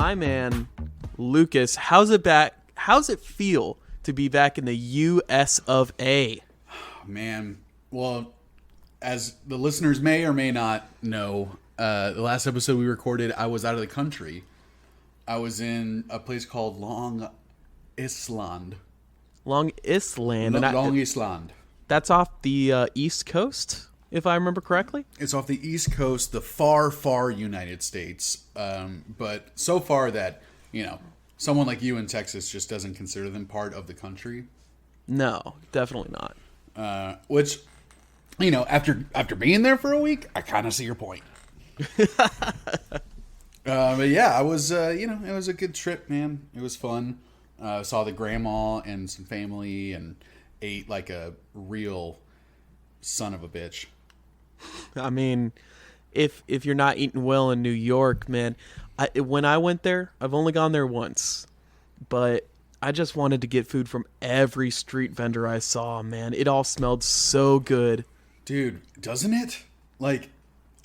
my man Lucas. How's it feel to be back in the U.S. of A? Man, well, as the listeners may or may not know, the last episode we recorded, I was out of the country. I was in a place called Long Island. Long Island. Long Island. That's off the East Coast, if I remember correctly. It's off the East Coast, the far, far United States. But so far that, someone like you in Texas just doesn't consider them part of the country. No, definitely not. Which, after being there for a week, I kind of see your point. But yeah, I was, it was a good trip, man. It was fun. Saw the grandma and some family and ate like a real son of a bitch. I mean, if you're not eating well in New York, man, when I went there, I've only gone there once, but I just wanted to get food from every street vendor I saw, man. It all smelled so good. Dude, doesn't it? Like,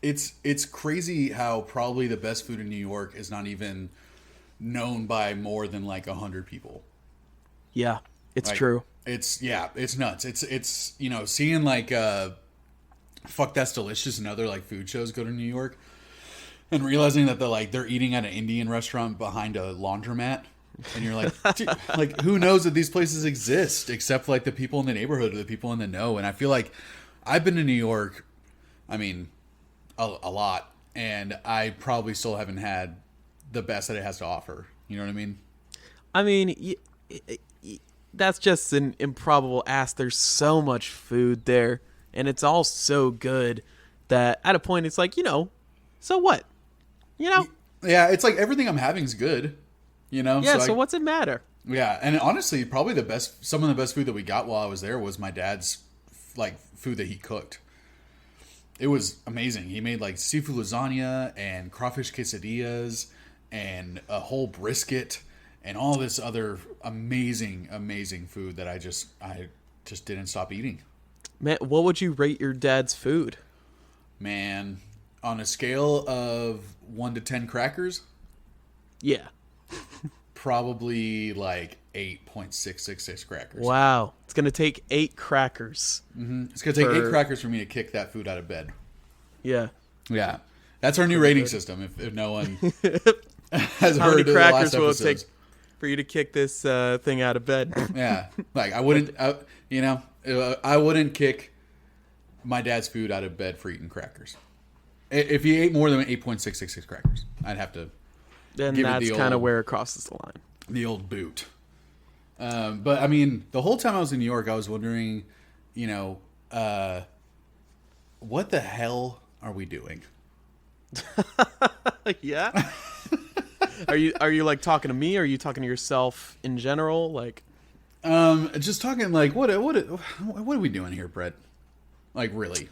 it's crazy how probably the best food in New York is not even known by more than like 100 people. Yeah, it's like, true. It's nuts. It's seeing like Fuck That's Delicious and other like food shows go to New York and realizing that they're eating at an Indian restaurant behind a laundromat. And you're like, dude, like, who knows that these places exist except like the people in the neighborhood or the people in the know. And I feel like I've been to New York, I mean, a lot, and I probably still haven't had the best that it has to offer. You know what I mean? I mean, that's just an improbable ask. There's so much food there, and it's all so good that at a point it's like, so what? Yeah, it's like everything I'm having is good. Yeah, so what's it matter? Yeah, and honestly, probably some of the best food that we got while I was there was my dad's like food that he cooked. It was amazing. He made like seafood lasagna and crawfish quesadillas and a whole brisket and all this other amazing, amazing food that I just didn't stop eating. Man, what would you rate your dad's food? Man, on a scale of 1 to 10 crackers? Yeah. Probably like 8.666 crackers. Wow. It's going to take 8 crackers. Mm-hmm. It's going to take 8 crackers for me to kick that food out of bed. Yeah. Yeah. That's our new rating system, if no one has How heard many the crackers last will it episodes. take for you to kick this thing out of bed? Yeah. Like, I wouldn't kick my dad's food out of bed for eating crackers. If he ate more than 8.666 crackers, I'd have to Then give that's kind of where it crosses the line. The old boot. But I mean, the whole time I was in New York, I was wondering, what the hell are we doing? Yeah. Are you like talking to me? Or are you talking to yourself in general? Like, just talking like, what are we doing here, Brett? Like, really?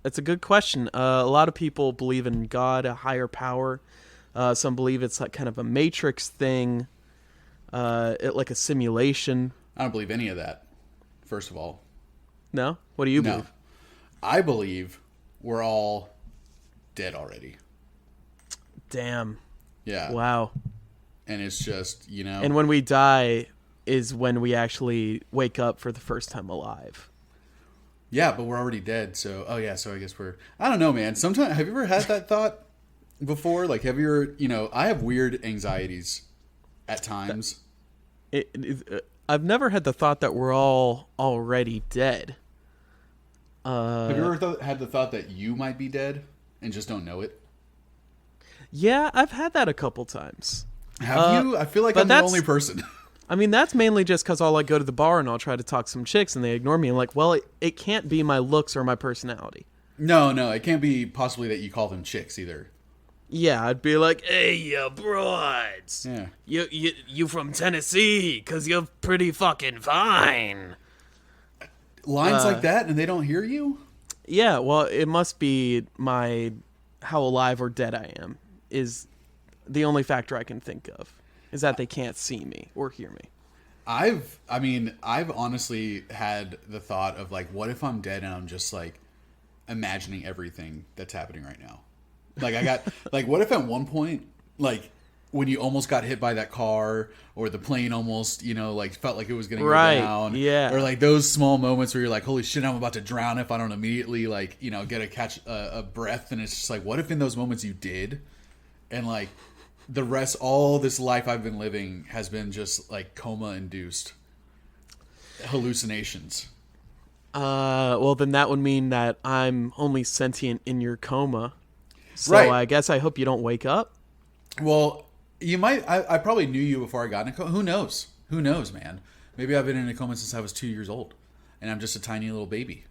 It's a good question. A lot of people believe in God, a higher power. Some believe it's like kind of a Matrix thing, like a simulation. I don't believe any of that, first of all. No? What do you believe? No. I believe we're all dead already. Damn. Yeah. Wow. And it's just, And when we die is when we actually wake up for the first time alive. Yeah, but we're already dead, so I guess I don't know, man. Sometimes, have you ever had that thought before? Like, have you ever, I have weird anxieties at times. I've never had the thought that we're all already dead. Have you ever had the thought that you might be dead and just don't know it? Yeah, I've had that a couple times. Have you? I feel like I'm the only person. I mean, that's mainly just because I'll go to the bar and I'll try to talk to some chicks and they ignore me. I'm like, well, it can't be my looks or my personality. No, it can't be possibly that you call them chicks either. Yeah, I'd be like, hey, you broads. Yeah. You from Tennessee, because you're pretty fucking fine. Lines like that and they don't hear you? Yeah, well, it must be how alive or dead I am is the only factor I can think of. Is that they can't see me or hear me. I've honestly had the thought of like, what if I'm dead and I'm just like imagining everything that's happening right now? Like I got like what if at one point like when you almost got hit by that car or the plane almost, like felt like it was going to go Right. down. Yeah. Or like those small moments where you're like, holy shit, I'm about to drown if I don't immediately like, get a catch a breath. And it's just like, what if in those moments you did? And like the rest, all this life I've been living has been just like coma induced hallucinations. Well, then that would mean that I'm only sentient in your coma. So Right. I guess I hope you don't wake up. Well, you might. I probably knew you before I got in a coma. Who knows? Who knows, man? Maybe I've been in a coma since I was 2 years old, and I'm just a tiny little baby.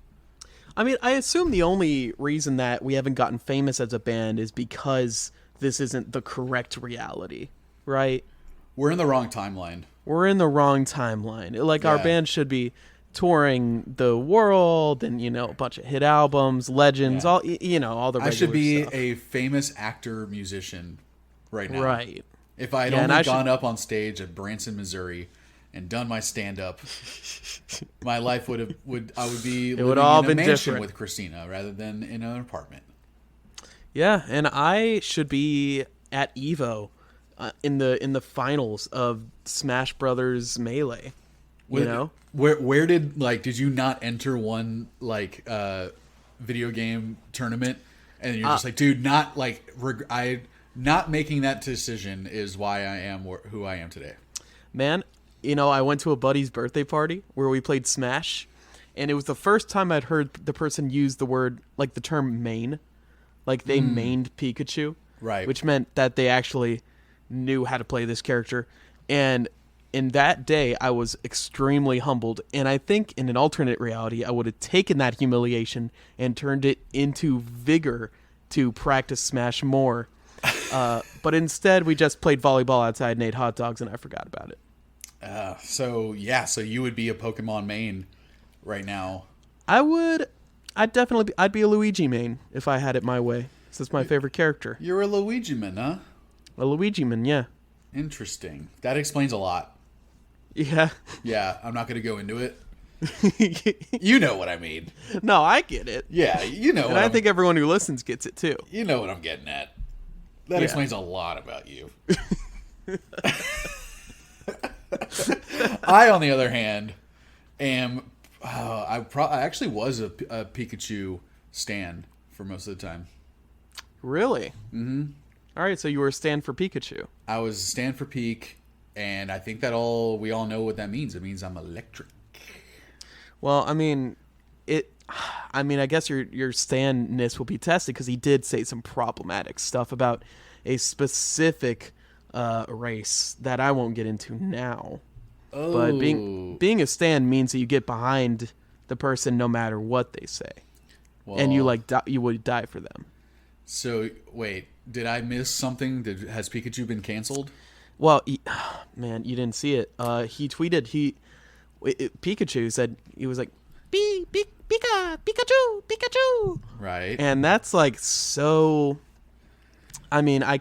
I mean, I assume the only reason that we haven't gotten famous as a band is because this isn't the correct reality, right? We're in the wrong timeline. We're in the wrong timeline. Like, our Yeah. band should be touring the world and, a bunch of hit albums, legends, Yeah. all all the regular I should be stuff. a famous actor musician right now. Right. If I had Yeah, and only I gone up on stage at Branson, Missouri, and done my stand up, my life would I would be living all in a been mansion different. with Christina rather than in an apartment. Yeah, and I should be at Evo in the finals of Smash Brothers Melee. Where did you not enter one like video game tournament and you're just like, dude, not like I not making that decision is why I am who I am today. Man, I went to a buddy's birthday party where we played Smash, and it was the first time I'd heard the person use the word, like the term main. Like they mained Pikachu. Right. Which meant that they actually knew how to play this character. And in that day, I was extremely humbled. And I think in an alternate reality, I would have taken that humiliation and turned it into vigor to practice Smash more. But instead, we just played volleyball outside and ate hot dogs, and I forgot about it. So you would be a Pokemon main right now. I'd be a Luigi main if I had it my way. This is my favorite character. You're a Luigi man, huh? A Luigi man, yeah. Interesting. That explains a lot. Yeah. Yeah, I'm not going to go into it. You know what I mean. No, I get it. Yeah, you know. And I think everyone who listens gets it too. You know what I'm getting at. That explains a lot about you. I, on the other hand, am. I actually was a Pikachu stan for most of the time. Really? Mm-hmm. All right, so you were a stan for Pikachu. I was a stan for Peak, and I think that we all know what that means. It means I'm electric. Well, I mean, I guess your stan-ness will be tested because he did say some problematic stuff about a specific race that I won't get into now. Oh. But being a stan means that you get behind the person no matter what they say, and you you would die for them. So wait, did I miss something? Has Pikachu been canceled? Well, man, you didn't see it. He tweeted Pikachu said he was like, Pikachu. Right. And that's like so. I mean, I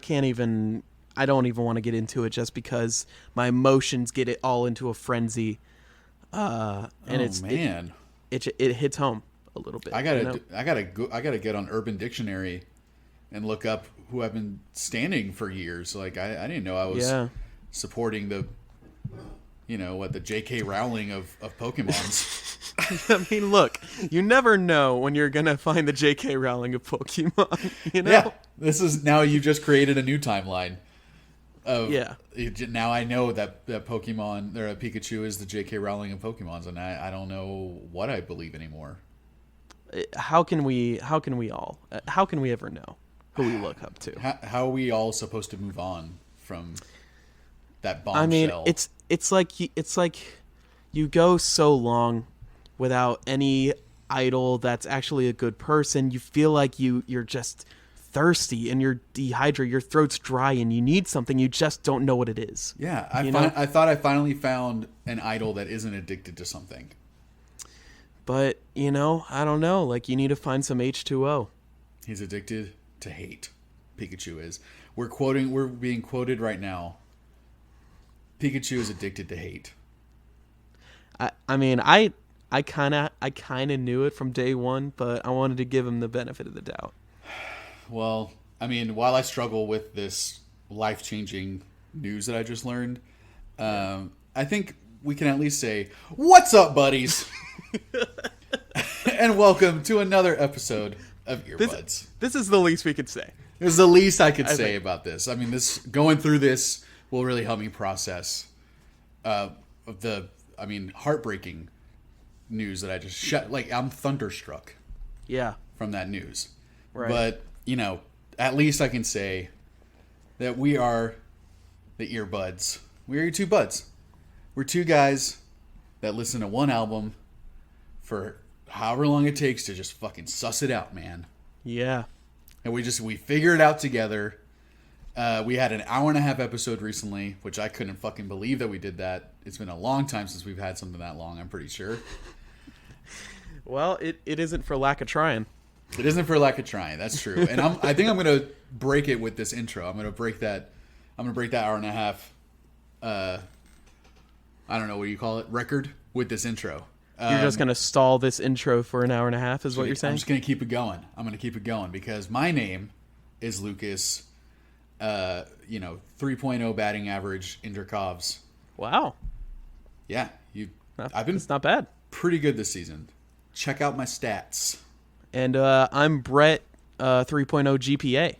don't even want to get into it just because my emotions get it all into a frenzy. And it hits home a little bit. I gotta get on Urban Dictionary and look up who I've been standing for years. Like I didn't know I was supporting the J.K. Rowling of Pokemons. I mean, look, you never know when you're gonna find the J.K. Rowling of Pokemon. Yeah, this is now you just created a new timeline. Now I know that Pokemon or Pikachu is the J.K. Rowling of Pokemons, and I don't know what I believe anymore. How can we ever know who we look up to? How are we all supposed to move on from that bombshell? I mean, it's like you go so long without any idol that's actually a good person. You feel like you're just thirsty and you're dehydrated. Your throat's dry and you need something. You just don't know what it is. Yeah, I thought I finally found an idol that isn't addicted to something. But I don't know. Like you need to find some H2O. He's addicted to hate. Pikachu is. We're being quoted right now. Pikachu is addicted to hate. I mean, I kind of knew it from day one, but I wanted to give him the benefit of the doubt. Well, I mean, while I struggle with this life-changing news that I just learned, I think we can at least say, "What's up, buddies?" And welcome to another episode of Earbuds. This is the least we could say. This is the least I could say about this. I mean, going through this will really help me process heartbreaking news that I just shut. Like, I'm thunderstruck. Yeah. From that news. Right. But, at least I can say that we are the Earbuds. We are your two buds. We're two guys that listen to one album for however long it takes to just fucking suss it out, man. Yeah. And we figure it out together. We had an 1.5-hour episode recently, which I couldn't fucking believe that we did that. It's been a long time since we've had something that long, I'm pretty sure. Well, it isn't for lack of trying. It isn't for lack of trying. That's true. And I think I'm going to break it with this intro. I'm going to break that 1.5 hour. I don't know what you call it, record with this intro. You're just going to stall this intro for an 1.5 hours, is what you're saying? I'm just going to keep it going. I'm going to keep it going because my name is Lucas. 3.0 batting average, Indrakovs. Wow. Yeah, it's not bad. Pretty good this season. Check out my stats. And I'm Brett, 3.0 GPA.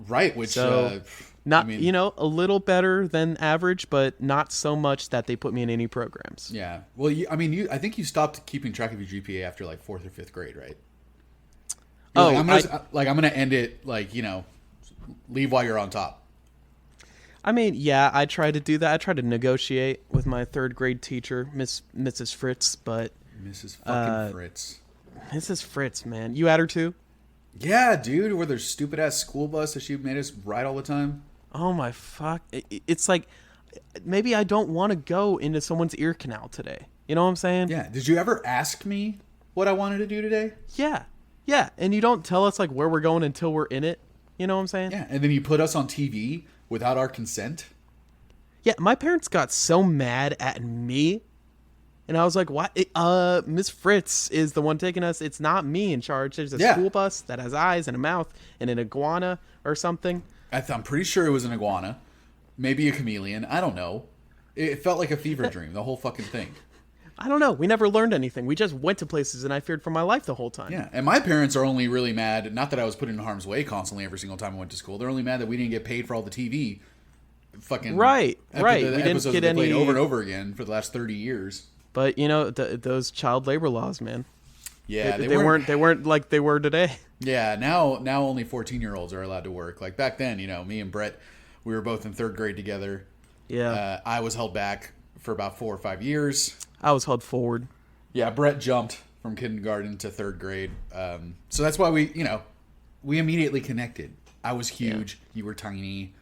Right, which a little better than average, but not so much that they put me in any programs. Yeah. Well, I think you stopped keeping track of your GPA after like 4th or 5th grade, right? I'm gonna end it leave while you're on top. I mean, yeah, I tried to do that. I tried to negotiate with my 3rd grade teacher, Mrs. Fritz, but Mrs. fucking Fritz. Mrs. Fritz, man, you at her too? Yeah, dude. Where their stupid ass school bus that she made us ride all the time. Oh my fuck! It's like maybe I don't want to go into someone's ear canal today. You know what I'm saying? Yeah. Did you ever ask me what I wanted to do today? Yeah. And you don't tell us like where we're going until we're in it. You know what I'm saying? Yeah. And then you put us on TV without our consent. Yeah. My parents got so mad at me. And I was like, "Why? Miss Fritz is the one taking us. It's not me in charge. There's a school bus that has eyes and a mouth and an iguana or something." I'm pretty sure it was an iguana. Maybe a chameleon. I don't know. It felt like a fever dream, the whole fucking thing. I don't know. We never learned anything. We just went to places and I feared for my life the whole time. Yeah. And my parents are only really mad, not that I was put in harm's way constantly every single time I went to school. They're only mad that we didn't get paid for all the TV fucking right. The we episodes didn't get that they played any over and over again for the last 30 years. But those child labor laws, man. Yeah, they weren't like they were today. Yeah, now only 14-year-olds are allowed to work. Like back then, me and Brett, we were both in 3rd grade together. Yeah. I was held back for about 4 or 5 years. I was held forward. Yeah, Brett jumped from kindergarten to 3rd grade. So that's why we immediately connected. I was huge. Yeah. You were tiny.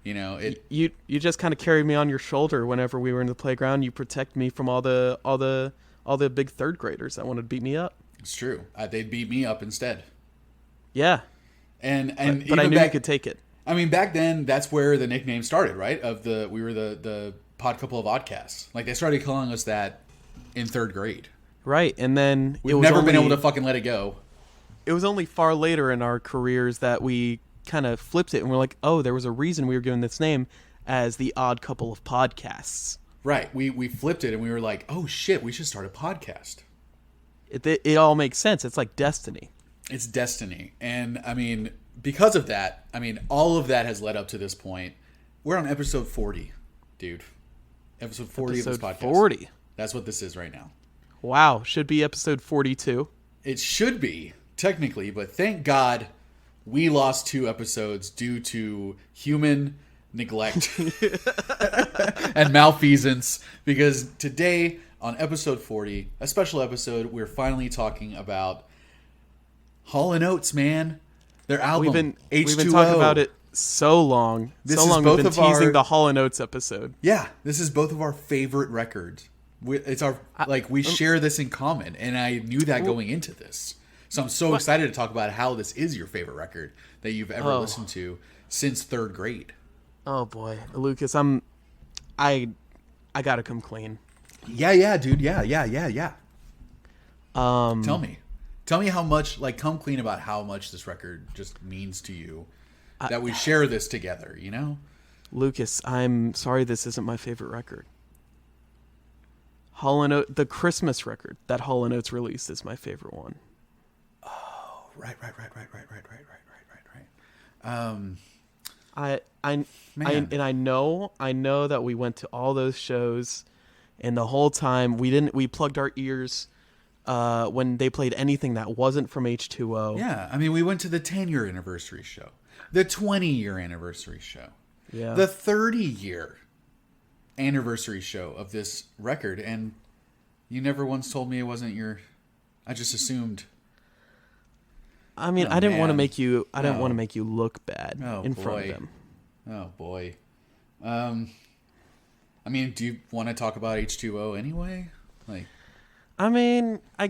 You just kind of carried me on your shoulder whenever we were in the playground. You protect me from all the big 3rd graders that wanted to beat me up. It's true. They'd beat me up instead. Yeah. But I knew you could take it. I mean, back then, that's where the nickname started, right? We were the pod couple of oddcasts. Like, they started calling us that in 3rd grade. Right, and then we've never been able to fucking let it go. It was only far later in our careers that we kind of flipped it, and we're like, oh, there was a reason we were given this name as the odd couple of podcasts. Right, we flipped it, and we were like, oh shit, we should start a podcast. It all makes sense. It's like destiny. It's destiny, and I mean, because of that, all of that has led up to this point. We're on episode 40, dude. Episode 40 of this podcast. 40. That's what this is right now. Wow, should be episode 42. It should be, technically, but thank God we lost 2 episodes due to human neglect and malfeasance, because today on episode 40, a special episode, we're finally talking about Hall and Oates, man. Their album, H2O. We've been talking about it so long. We've been teasing the Hall and Oates episode. Yeah, this is both of our favorite records. We share this in common, and I knew that going into this. So I'm so excited to talk about how this is your favorite record that you've ever listened to since 3rd grade. Oh boy, Lucas, I gotta come clean. Yeah, dude. Yeah. Tell me. Tell me how much, like, come clean about how much this record just means to you. That we share this together, you know? Lucas, I'm sorry this isn't my favorite record. Hall and Oates, the Christmas record that Hall and Oates released is my favorite one. Oh, right. I know that we went to all those shows, and the whole time we plugged our ears when they played anything that wasn't from H2O. Yeah, I mean, we went to the 10-year anniversary show, the 20-year anniversary show, the 30-year anniversary show of this record, and you never once told me it wasn't your. I just assumed. I mean, I didn't want to make you. I didn't want to make you look bad in front of them. Oh boy. I mean, do you want to talk about H2O anyway? Like, I mean, I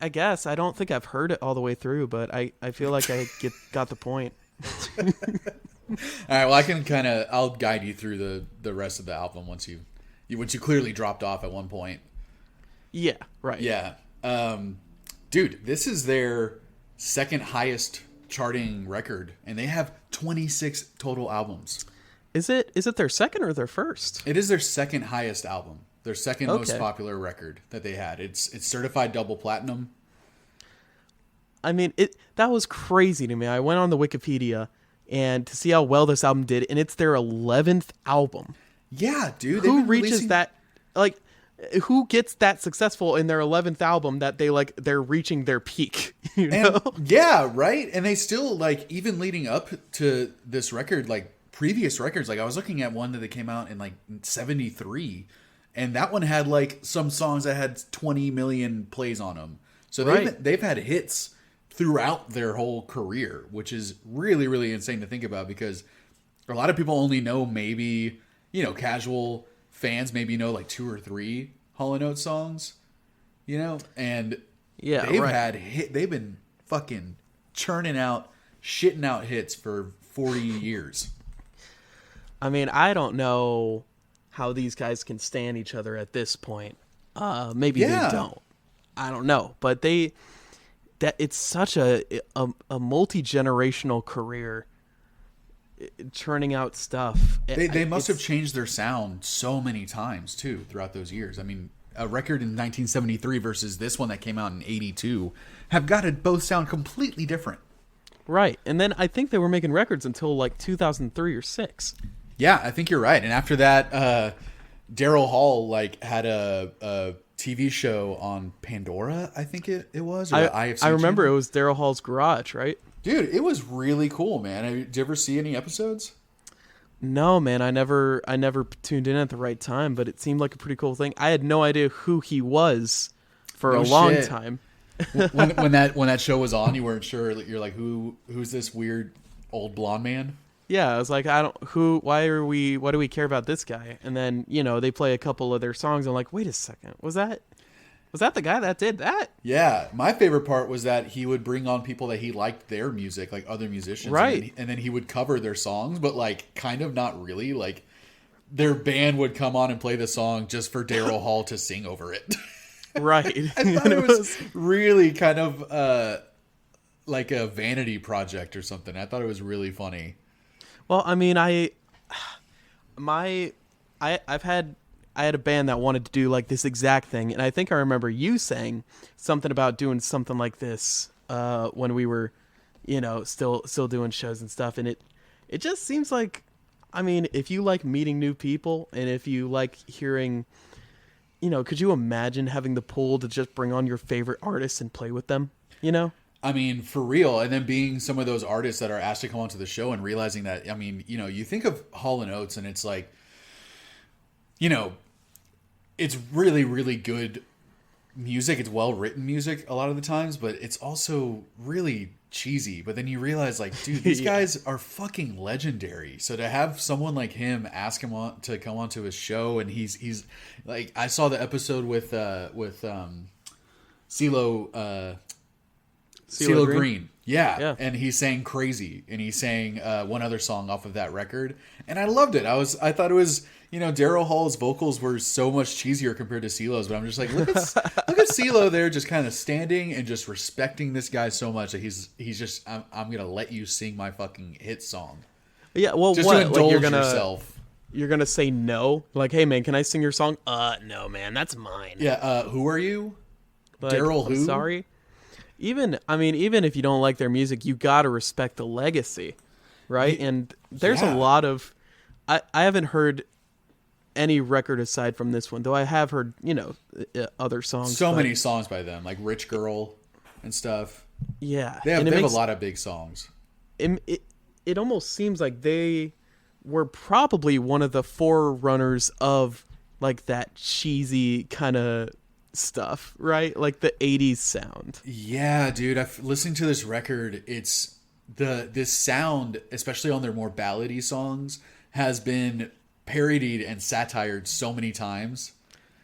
guess I don't think I've heard it all the way through, but I feel like I got the point. All right. Well, I'll guide you through the rest of the album once you clearly dropped off at one point. Yeah. Right. Yeah. Dude, this is their second highest charting record, and they have 26 total albums. Is it their second or their first? It is their second highest album. Their second most popular record that they had. It's certified double platinum. I mean, that was crazy to me. I went on the Wikipedia and to see how well this album did, and it's their 11th album. Yeah, dude. Who reaches that? Like, who gets that successful in their 11th album that they're reaching their peak? You know? Yeah, right. And they still, like, even leading up to this record, like previous records. Like, I was looking at one that they came out in like 73, and that one had like some songs that had 20 million plays on them. So they've had hits throughout their whole career, which is really, really insane to think about, because a lot of people only know maybe, casual fans maybe know like 2 or 3 Hall and Oates songs, and they've been fucking churning out, shitting out hits for 40 years. I mean, I don't know how these guys can stand each other at this point. Maybe they don't. I don't know, but it's such a multi-generational career, churning out stuff. They must have changed their sound so many times too throughout those years. I mean, a record in 1973 versus this one that came out in 82 have got to both sound completely different. Right. And then I think they were making records until like 2003 or 6. Yeah, I think you're right. And after that, Daryl Hall had a TV show on Pandora, I think it was. Or IFC I remember channel. It was Daryl Hall's garage, right? Dude, it was really cool, man. Did you ever see any episodes? No, man. I never tuned in at the right time, but it seemed like a pretty cool thing. I had no idea who he was for a long time. when that show was on, you weren't sure. You're like, who's this weird old blonde man? Yeah, I was like, why do we care about this guy? And then, they play a couple of their songs. I'm like, wait a second. Was that the guy that did that? Yeah. My favorite part was that he would bring on people that he liked their music, like other musicians. Right. And then he would cover their songs, but like kind of not really. Like their band would come on and play the song just for Daryl Hall to sing over it. Right. I thought it was really kind of like a vanity project or something. I thought it was really funny. Well, I mean, I had a band that wanted to do like this exact thing, and I think I remember you saying something about doing something like this when we were, still doing shows and stuff. And it just seems like, I mean, if you like meeting new people and if you like hearing, could you imagine having the pull to just bring on your favorite artists and play with them? I mean, for real. And then being some of those artists that are asked to come onto the show and realizing that, I mean, you think of Hall and Oates and it's like, it's really, really good music. It's well-written music a lot of the times, but it's also really cheesy. But then you realize, like, dude, these guys are fucking legendary. So to have someone like him ask him to come onto his show, and he's like, I saw the episode with CeeLo CeeLo Green. Yeah, Yeah. and he sang "Crazy," and he sang one other song off of that record, and I loved it. I thought it was, Daryl Hall's vocals were so much cheesier compared to CeeLo's, but I'm just like, look at CeeLo there, just kind of standing and just respecting this guy so much that he's just I'm gonna let you sing my fucking hit song, Yeah, well, just what? to indulge yourself. You're gonna say no? Like, hey man, can I sing your song? No, man, that's mine. Yeah, who are you, Like, Daryl? Who? I'm sorry. Even if you don't like their music, you gotta respect the legacy, right? And there's a lot of, I haven't heard any record aside from this one, though I have heard other songs. So many songs by them, like "Rich Girl" and stuff. Yeah, They have a lot of big songs. It almost seems like they were probably one of the forerunners of like that cheesy kind of stuff, right? Like the 80s sound. Yeah, dude. I've listening to this record. It's this sound, especially on their more ballady songs, has been parodied and satired so many times.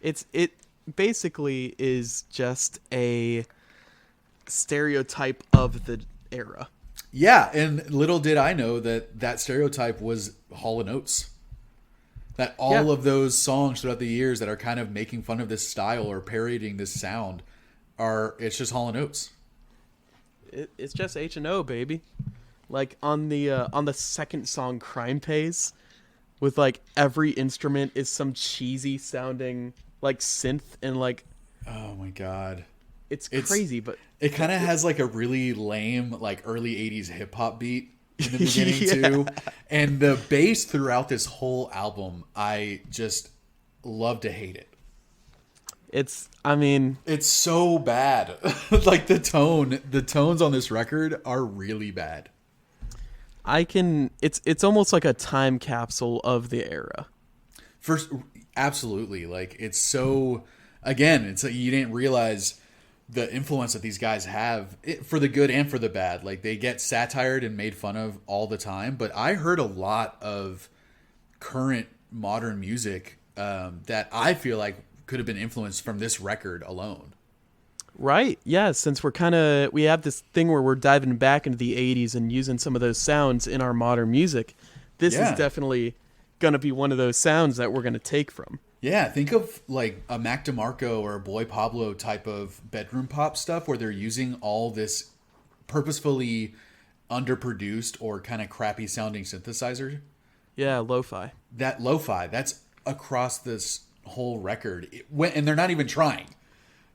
It basically is just a stereotype of the era. Yeah, and little did I know that stereotype was Hall and Oates. That all of those songs throughout the years that are kind of making fun of this style or parodying this sound it's just Hall and Oates. It's just H&O, baby. Like on the second song, Crime Pays, with like every instrument is some cheesy sounding like synth and like, oh my god, it's crazy, but it kind of has like a really lame like early 80s hip hop beat in the beginning too, and the bass throughout this whole album, I just love to hate it. It's so bad. Like the tones on this record are really bad. It's almost like a time capsule of the era. First, absolutely. Like it's so, again, it's like you didn't realize the influence that these guys have for the good and for the bad. Like they get satired and made fun of all the time, but I heard a lot of current modern music that I feel like could have been influenced from this record alone. Right. Yeah. Since we have this thing where we're diving back into the 80s and using some of those sounds in our modern music. This is definitely going to be one of those sounds that we're going to take from. Yeah, think of like a Mac DeMarco or a Boy Pablo type of bedroom pop stuff where they're using all this purposefully underproduced or kind of crappy sounding synthesizer. Yeah, lo-fi. That lo-fi, that's across this whole record. And they're not even trying.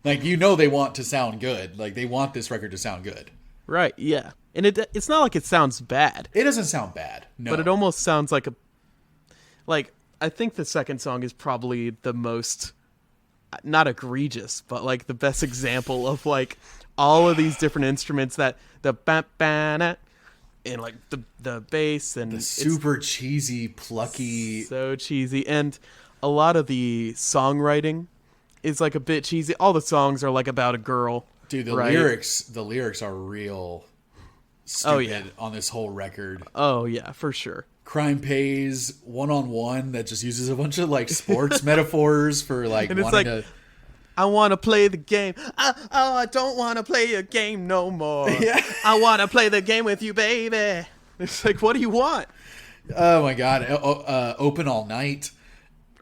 Like, they want to sound good. Like, they want this record to sound good. Right, yeah. And it's not like it sounds bad. It doesn't sound bad, no. But it almost sounds like I think the second song is probably the most, not egregious, but like the best example of like all of these different instruments that the ba-ba-na, and like the bass and the super cheesy, plucky, so cheesy, and a lot of the songwriting is like a bit cheesy. All the songs are like about a girl. Dude, the right? lyrics are real stupid on this whole record. Oh yeah, for sure. Crime Pays, one-on-one that just uses a bunch of like sports metaphors for like and it's wanting like, to. I want to play the game. I don't want to play a game no more. Yeah. I want to play the game with you, baby. It's like, what do you want? Oh my god! Open All Night.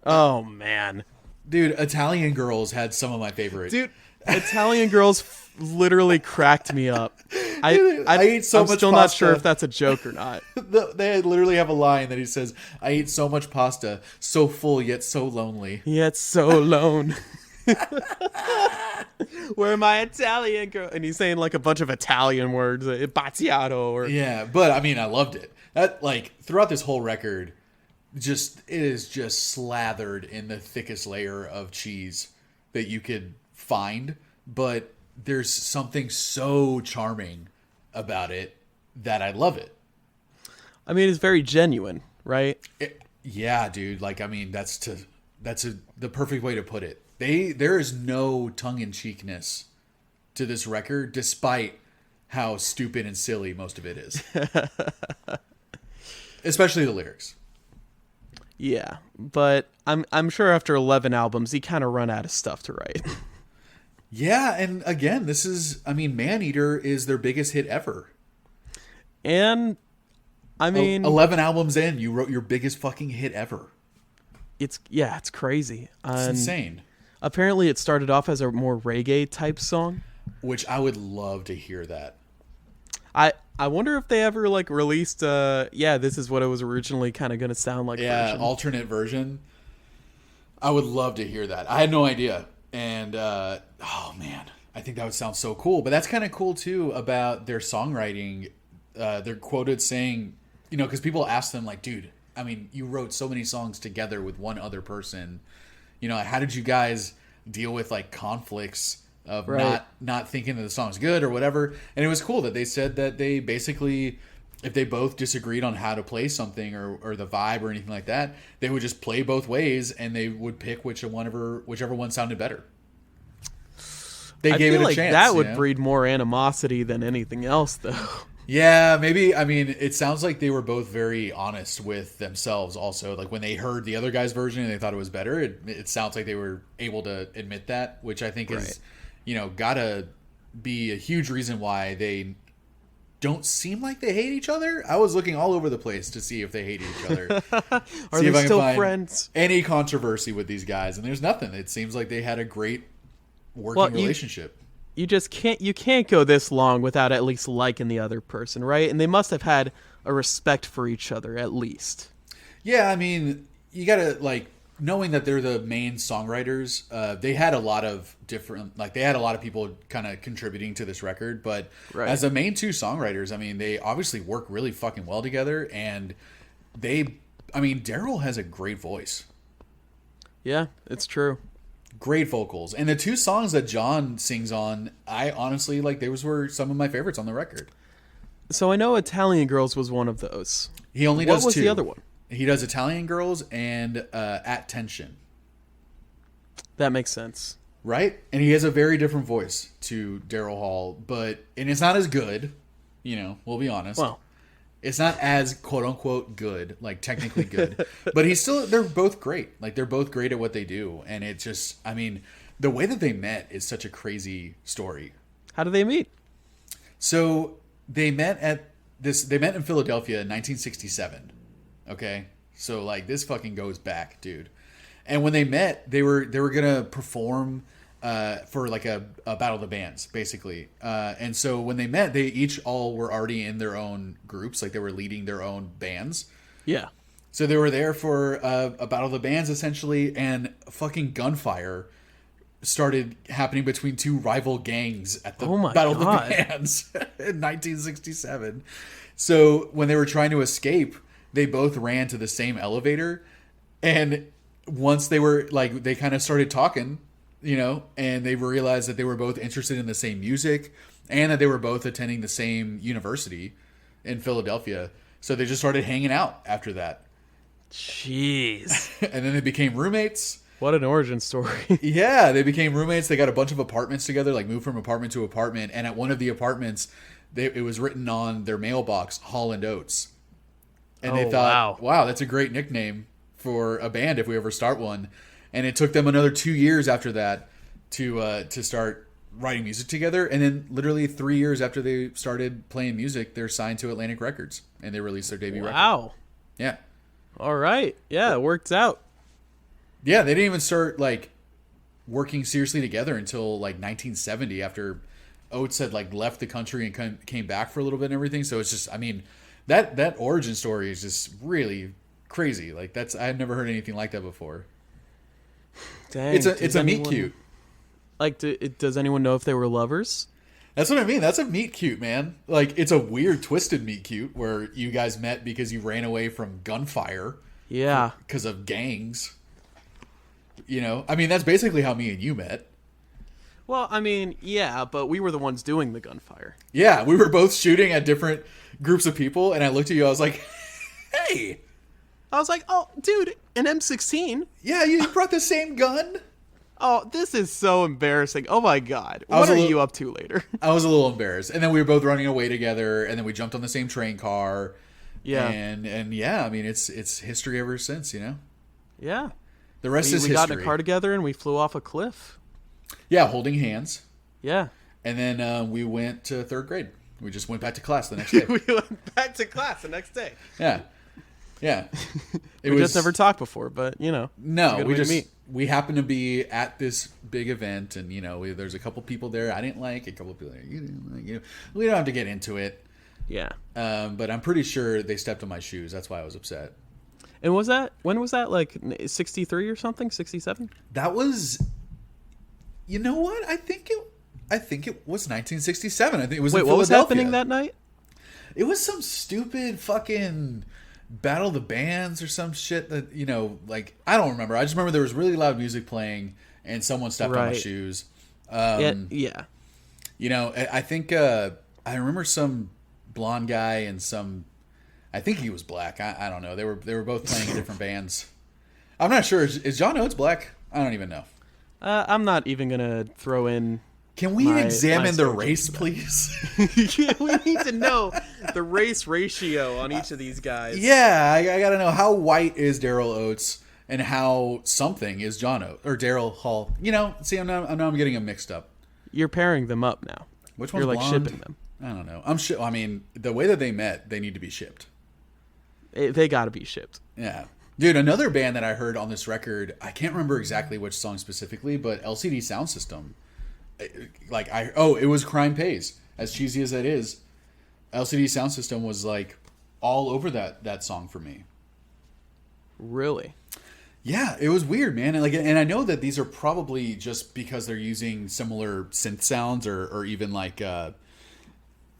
Oh man, dude, Italian Girls had some of my favorite. Dude, Italian Girls literally cracked me up. I ate so much pasta. I'm still not sure if that's a joke or not. They literally have a line that he says, "I ate so much pasta, so full yet so lonely." Yet so alone. Where my Italian girl? And he's saying like a bunch of Italian words, Bazziato or yeah. But I mean, I loved it. That like throughout this whole record, it is just slathered in the thickest layer of cheese that you could find. But there's something so charming about it that I love it. I mean, it's very genuine, right? Yeah, dude. Like, I mean, that's the perfect way to put it. There is no tongue-in-cheekness to this record, despite how stupid and silly most of it is. Especially the lyrics. Yeah, but I'm sure after 11 albums, he kind of run out of stuff to write. Yeah, and again, this is, I mean, Maneater is their biggest hit ever. And I mean, 11 albums in, you wrote your biggest fucking hit ever. it's crazy. It's insane. Apparently, it started off as a more reggae type song. Which I would love to hear that. I wonder if they ever like released this is what it was originally kind of going to sound like. Yeah, version. alternate version. I would love to hear that. I had no idea. And oh man, I think that would sound so cool. But that's kind of cool too about their songwriting. They're quoted saying, you know, because people ask them like, dude, I mean, you wrote so many songs together with one other person. You know, how did you guys deal with like conflicts of not thinking that the song's good or whatever? And it was cool that they said that they basically, if they both disagreed on how to play something or the vibe or anything like that, they would just play both ways and they would pick whichever one sounded better. They gave it a like chance. That would breed more animosity than anything else, though. Yeah, maybe. I mean, it sounds like they were both very honest with themselves also. Like when they heard the other guy's version and they thought it was better, it sounds like they were able to admit that, which I think is, you know, gotta be a huge reason why they don't seem like they hate each other. I was looking all over the place to see if they hate each other. Are they still friends? Any controversy with these guys, and there's nothing. It seems like they had a great working relationship. You just can't go this long without at least liking the other person, right? And they must have had a respect for each other at least. Yeah, I mean, you gotta like knowing that they're the main songwriters. They had a lot of different, like they had a lot of people kind of contributing to this record, but as the main two songwriters, I mean, they obviously work really fucking well together, and Daryl has a great voice. Yeah, it's true. Great vocals. And the two songs that John sings on, I honestly, like, those were some of my favorites on the record. So I know Italian Girls was one of those. He only does two. What was the other one? He does Italian Girls and At Tension. That makes sense. Right? And he has a very different voice to Daryl Hall, and it's not as good, you know, we'll be honest. Well, it's not as quote-unquote good, like technically good. But they're both great. Like, they're both great at what they do. And it just, I mean, the way that they met is such a crazy story. How did they meet? So, they met in Philadelphia in 1967. Okay? So, like, this fucking goes back, dude. And when they met, they were going to perform for like a battle of the bands, basically. And so when they met, they each all were already in their own groups, like they were leading their own bands. Yeah. So they were there for a battle of the bands, essentially, and fucking gunfire started happening between two rival gangs at the battle of the bands in 1967. So when they were trying to escape, they both ran to the same elevator, and once they were like, they kind of started talking, you know, and they realized that they were both interested in the same music and that they were both attending the same university in Philadelphia. So they just started hanging out after that. Jeez. And then they became roommates. What an origin story. Yeah, they became roommates. They got a bunch of apartments together, like moved from apartment to apartment. And at one of the apartments, it was written on their mailbox, Hall and Oates. And they thought, wow, that's a great nickname for a band if we ever start one. And it took them another 2 years after that to start writing music together. And then literally 3 years after they started playing music, they're signed to Atlantic Records and they released their debut record. Wow. Yeah. All right. Yeah, it works out. Yeah, they didn't even start like working seriously together until like 1970 after Oates had like left the country and came back for a little bit and everything. So it's just, I mean, that origin story is just really crazy. Like I had never heard anything like that before. Dang, it's a meet cute. Like, does anyone know if they were lovers? That's what I mean. That's a meet cute, man. Like, it's a weird, twisted meet cute where you guys met because you ran away from gunfire. Yeah. Because of gangs. You know? I mean, that's basically how me and you met. Well, I mean, yeah, but we were the ones doing the gunfire. Yeah, we were both shooting at different groups of people, and I looked at you, I was like, hey! I was like, oh, dude, an M16? Yeah, you brought the same gun? Oh, this is so embarrassing. Oh my God. What are you up to later? I was a little embarrassed. And then we were both running away together, and then we jumped on the same train car. Yeah. And yeah, I mean, it's history ever since, you know? Yeah. The rest is history. We got in a car together and we flew off a cliff. Yeah, holding hands. Yeah. And then we went to third grade. We just went back to class the next day. We went back to class the next day. Yeah. Yeah. We just never talked before, but, you know. No, we happened to be at this big event, and, you know, there's a couple people there I didn't like, a couple people there you didn't like. You know, we don't have to get into it. Yeah. But I'm pretty sure they stepped on my shoes. That's why I was upset. And when was that, like 63 or something? 67? That was, you know what? I think it was 1967. I think it was in Wait, what was Philadelphia. happening that night? It was some stupid fucking Battle of the Bands or some shit that, you know, like, I don't remember. I just remember there was really loud music playing and someone stepped on my shoes. Yeah. You know, I think I remember some blonde guy and I think he was black. I don't know. They were both playing in different bands. I'm not sure. Is John Oates black? I don't even know. I'm not even gonna throw in. Can we examine the race, please? Yeah, we need to know the race ratio on each of these guys. Yeah, I gotta know how white is Daryl Oates and how something is John Oates or Daryl Hall. You know, see, I'm getting them mixed up. You're pairing them up now. Which one's You're like blonde? shipping them. I don't know. I mean, the way that they met, they need to be shipped. They got to be shipped. Yeah. Dude, another band that I heard on this record, I can't remember exactly which song specifically, but LCD Sound System. It was Crime Pays. As cheesy as that is, LCD Sound System was like all over that song for me. Really? Yeah, it was weird, man. And I know that these are probably just because they're using similar synth sounds or even like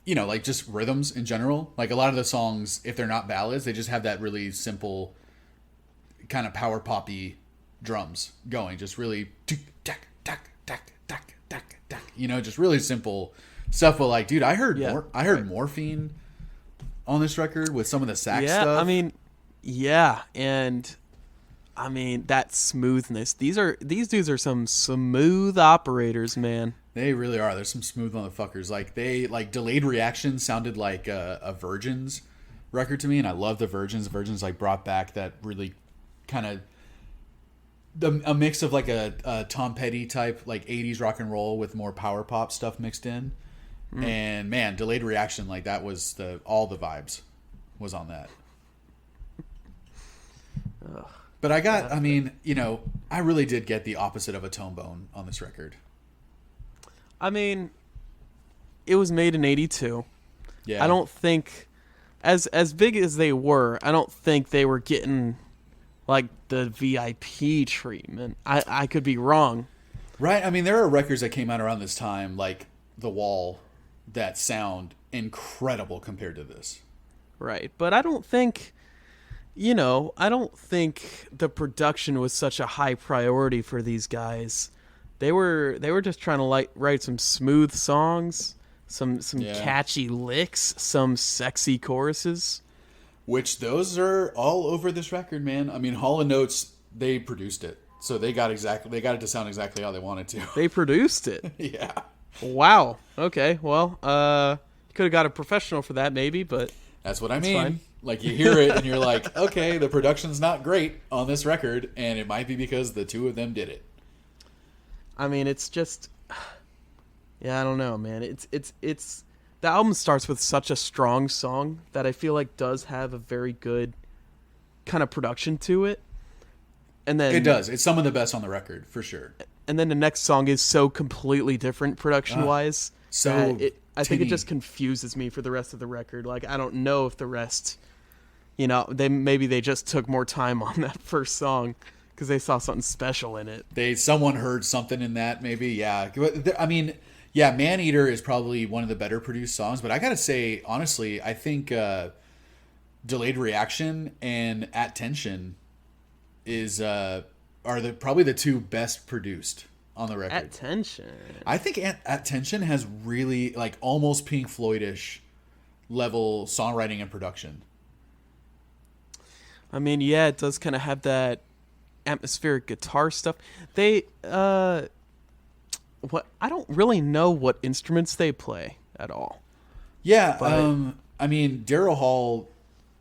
you know, like just rhythms in general. Like a lot of the songs, if they're not ballads, they just have that really simple kind of power poppy drums going, just really tack tack tack tack tack tack. You know, just really simple stuff. But like, dude, I heard Morphine on this record with some of the sax stuff. I mean, yeah, and I mean that smoothness. These dudes are some smooth operators, man. They really are. There's some smooth motherfuckers. Like Delayed Reaction sounded like a Virgins record to me, and I love the Virgins. Virgins like brought back that really kind of a mix of like a Tom Petty type like 80s rock and roll with more power pop stuff mixed in. And man, Delayed Reaction, like that was all the vibes was on that. But I mean, you know, I really did get the opposite of a tone bone on this record. I mean, it was made in 82. Yeah. I don't think, as big as they were, I don't think they were getting, like, the VIP treatment. I could be wrong. Right. I mean, there are records that came out around this time, like The Wall, that sound incredible compared to this. Right. But I don't think, you know, the production was such a high priority for these guys. They were just trying to write some smooth songs, some catchy licks, some sexy choruses. Which those are all over this record, man. I mean, Hall and Oates, they produced it, so they got it to sound exactly how they wanted to. They produced it. Yeah. Wow. Okay. Well, you could have got a professional for that, maybe, but that's what I mean. Fine. Like you hear it and you're like, okay, the production's not great on this record, and it might be because the two of them did it. I mean, it's just, yeah, I don't know, man. It's the album starts with such a strong song that I feel like does have a very good kind of production to it. And then it does. It's some of the best on the record, for sure. And then the next song is so completely different production-wise. I think it just confuses me for the rest of the record. Like, I don't know if the rest, you know, they just took more time on that first song because they saw something special in it. Someone heard something in that, maybe. Yeah. I mean, yeah, Maneater is probably one of the better produced songs, but I gotta say, honestly, I think Delayed Reaction and At Tension are probably the two best produced on the record. At Tension. I think At Tension has really like almost Pink Floyd-ish level songwriting and production. I mean, yeah, it does kind of have that atmospheric guitar stuff. I don't really know what instruments they play at all. Yeah, I mean, Daryl Hall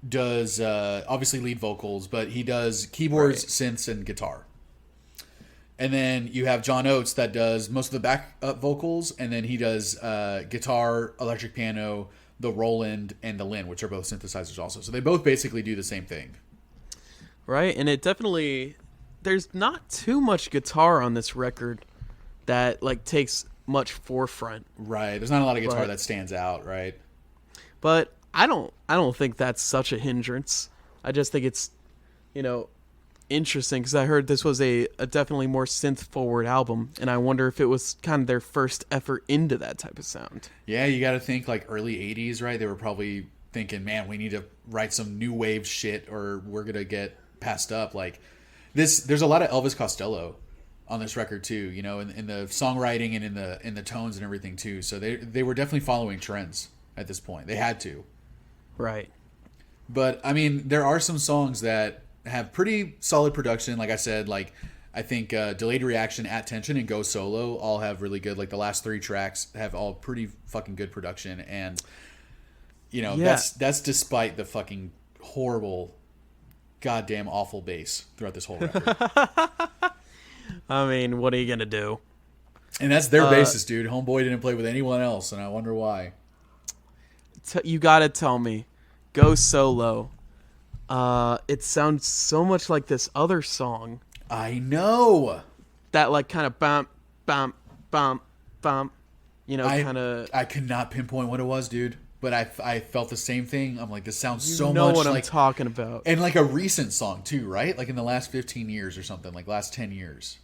does obviously lead vocals, but he does keyboards, synths, and guitar. And then you have John Oates that does most of the back vocals, and then he does guitar, electric piano, the Roland, and the Linn, which are both synthesizers also. So they both basically do the same thing. Right, and it definitely, there's not too much guitar on this record that like takes much forefront. Right. There's not a lot of guitar that stands out, right? But I don't think that's such a hindrance. I just think it's, interesting because I heard this was a definitely more synth forward album, and I wonder if it was kind of their first effort into that type of sound. Yeah, you got to think like early 80s, right? They were probably thinking, man, we need to write some new wave shit or we're going to get passed up. Like this, there's a lot of Elvis Costello on this record too, in the songwriting and in the tones and everything too. So they were definitely following trends at this point. They had to. Right. But I mean, there are some songs that have pretty solid production. Like I said, like I think Delayed Reaction, At Tension, and Go Solo all have really good, like the last 3 tracks have all pretty fucking good production. And that's despite the fucking horrible, goddamn awful bass throughout this whole record. I mean, what are you gonna do? And that's their bassist, dude. Homeboy didn't play with anyone else, and I wonder why. You gotta tell me, Go Solo. It sounds so much like this other song. I know. That like kind of bump, bump, bump, bump. Kind of. I could not pinpoint what it was, dude. But I felt the same thing. I'm like, this sounds so much like... You know what I'm talking about. And like a recent song too, right? Like in the last 15 years or something. Like last 10 years.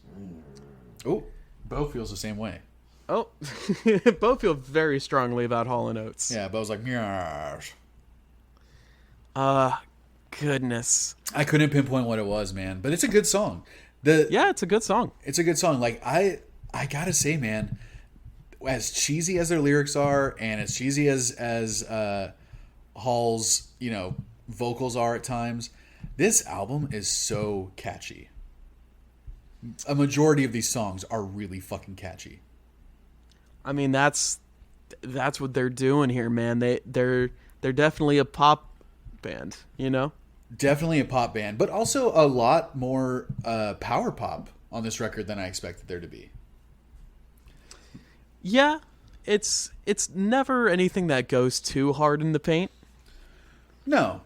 Oh, Bo feels the same way. Oh, Bo feels very strongly about Hall and Oates. Yeah, Bo's like, Meow. Goodness. I couldn't pinpoint what it was, man. But it's a good song. Yeah, it's a good song. It's a good song. Like I gotta say, man, as cheesy as their lyrics are, and as cheesy as Hall's vocals are at times, this album is so catchy. A majority of these songs are really fucking catchy. I mean, that's what they're doing here, man. They're definitely a pop band, Definitely a pop band, but also a lot more power pop on this record than I expected there to be. Yeah, it's never anything that goes too hard in the paint. No.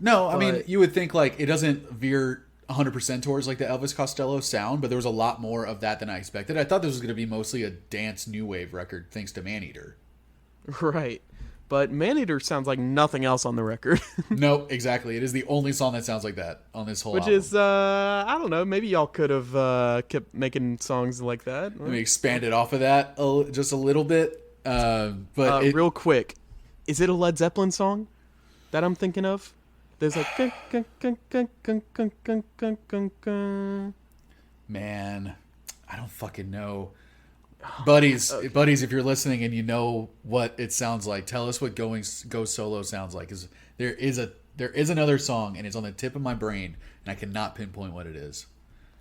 I mean, you would think like it doesn't veer 100% towards like the Elvis Costello sound, but there was a lot more of that than I expected. I thought this was going to be mostly a dance new wave record thanks to Maneater. Right. But Maneater sounds like nothing else on the record. No, exactly. It is the only song that sounds like that on this whole album. Which is, I don't know, maybe y'all could have kept making songs like that. Let me expand it off of that just a little bit. Real quick, is it a Led Zeppelin song that I'm thinking of? There's like... Man, I don't fucking know. Buddies, if you're listening and you know what it sounds like, tell us what Go Solo sounds like. There is another song, and it's on the tip of my brain, and I cannot pinpoint what it is.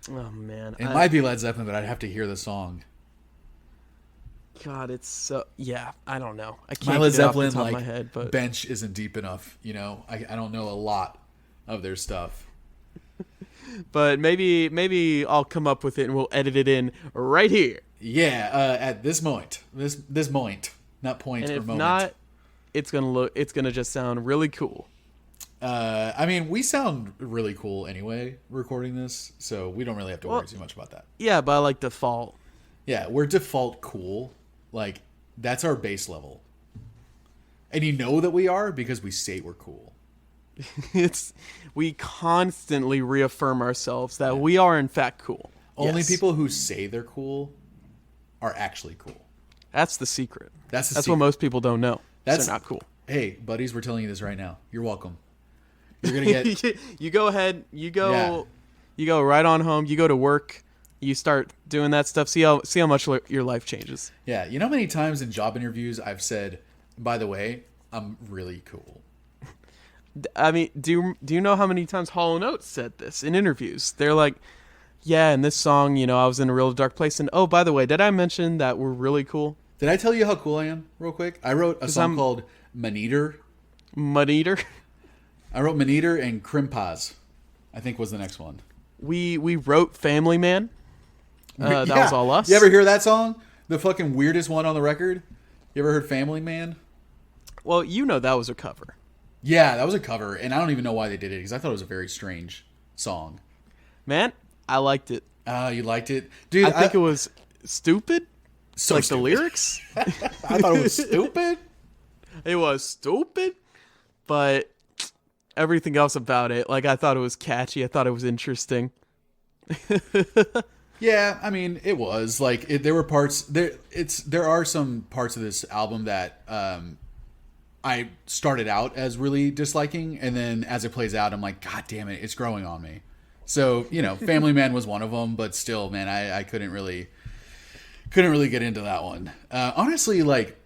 Oh man, it might be Led Zeppelin, but I'd have to hear the song. God, it's so I don't know. I can't my Led get it off Zeppelin the top of my head, but bench isn't deep enough. I don't know a lot of their stuff. But maybe I'll come up with it and we'll edit it in right here. Yeah, at this moment, this moment, not point and or if moment. Not, it's gonna just sound really cool. I mean, we sound really cool anyway recording this, so we don't really have to worry too much about that. Yeah, by like default. Yeah, we're default cool. Like that's our base level, and you know that we are because we say we're cool. We constantly reaffirm ourselves that we are in fact cool. Only people who say they're cool are actually cool. That's the secret. That's what most people don't know. They're not cool. Hey, buddies, we're telling you this right now. You're welcome. You're gonna get. You go ahead. You go right on home. You go to work. You start doing that stuff. See how much your life changes. Yeah, you know how many times in job interviews I've said, "By the way, I'm really cool." I mean, do you know how many times Hall and Oates said this in interviews? They're like, yeah, in this song, I was in a real dark place. And oh, by the way, did I mention that we're really cool? Did I tell you how cool I am real quick? I wrote a song called Maneater. Maneater? I wrote Maneater and Krimpaz, I think was the next one. We wrote Family Man. That was All Us. You ever hear that song? The fucking weirdest one on the record? You ever heard Family Man? Well, you know that was a cover. Yeah, that was a cover, and I don't even know why they did it, because I thought it was a very strange song. Man, I liked it. You liked it? Dude, I think it was stupid. So like stupid. the lyrics. I thought it was stupid. It was stupid, but everything else about it, like I thought it was catchy. I thought it was interesting. Yeah, I mean, it was like there were parts there. There are some parts of this album that I started out as really disliking, and then as it plays out, I'm like, God damn it, it's growing on me. So Family Man was one of them, but still, man, I couldn't really get into that one. Honestly, like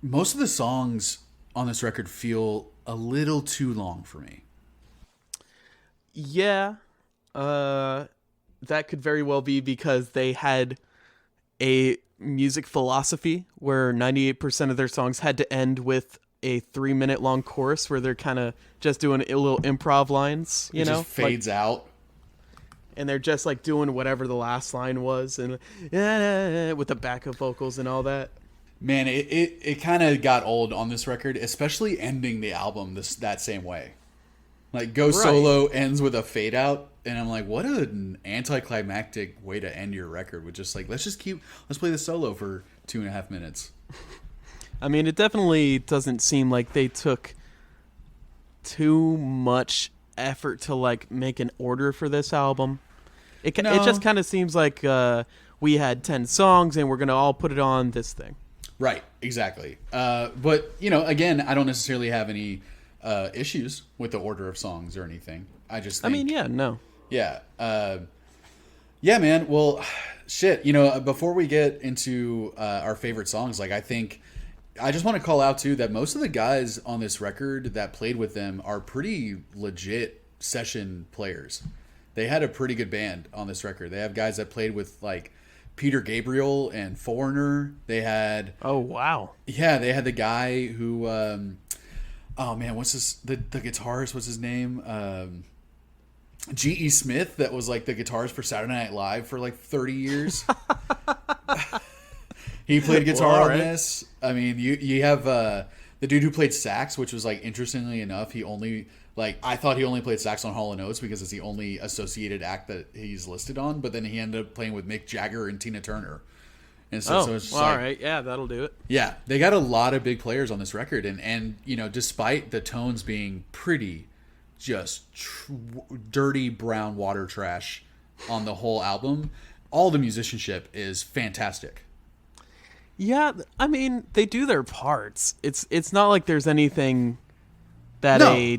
most of the songs on this record feel a little too long for me. Yeah, that could very well be because they had a music philosophy where 98% of their songs had to end with a 3-minute long chorus where they're kind of just doing a little improv lines, It just fades out. And they're just like doing whatever the last line was and with the backup vocals and all that. Man, it kind of got old on this record, especially ending the album that same way. Like Go Solo ends with a fade out, and I'm like, what an anticlimactic way to end your record with just like let's play the solo for 2.5 minutes. I mean, it definitely doesn't seem like they took too much effort to like make an order for this album. It just kind of seems like we had 10 songs and we're gonna all put it on this thing. Right, exactly. But again, I don't necessarily have any issues with the order of songs or anything. I just think, yeah, man. Well, shit. Before we get into our favorite songs, like I just want to call out too that most of the guys on this record that played with them are pretty legit session players. They had a pretty good band on this record. They have guys that played with like Peter Gabriel and Foreigner. They had they had the guy who oh man, what's the guitarist? What's his name? G.E. Smith, that was like the guitarist for Saturday Night Live for like 30 years. He played guitar on this. I mean, you have the dude who played sax, which was like interestingly enough, I thought he only played sax on Hall and Oates because it's the only associated act that he's listed on. But then he ended up playing with Mick Jagger and Tina Turner. And so it's just all right, yeah, that'll do it. Yeah, they got a lot of big players on this record, and despite the tones being pretty, just dirty brown water trash on the whole album, all the musicianship is fantastic. Yeah, I mean, they do their parts. It's not like there's anything that a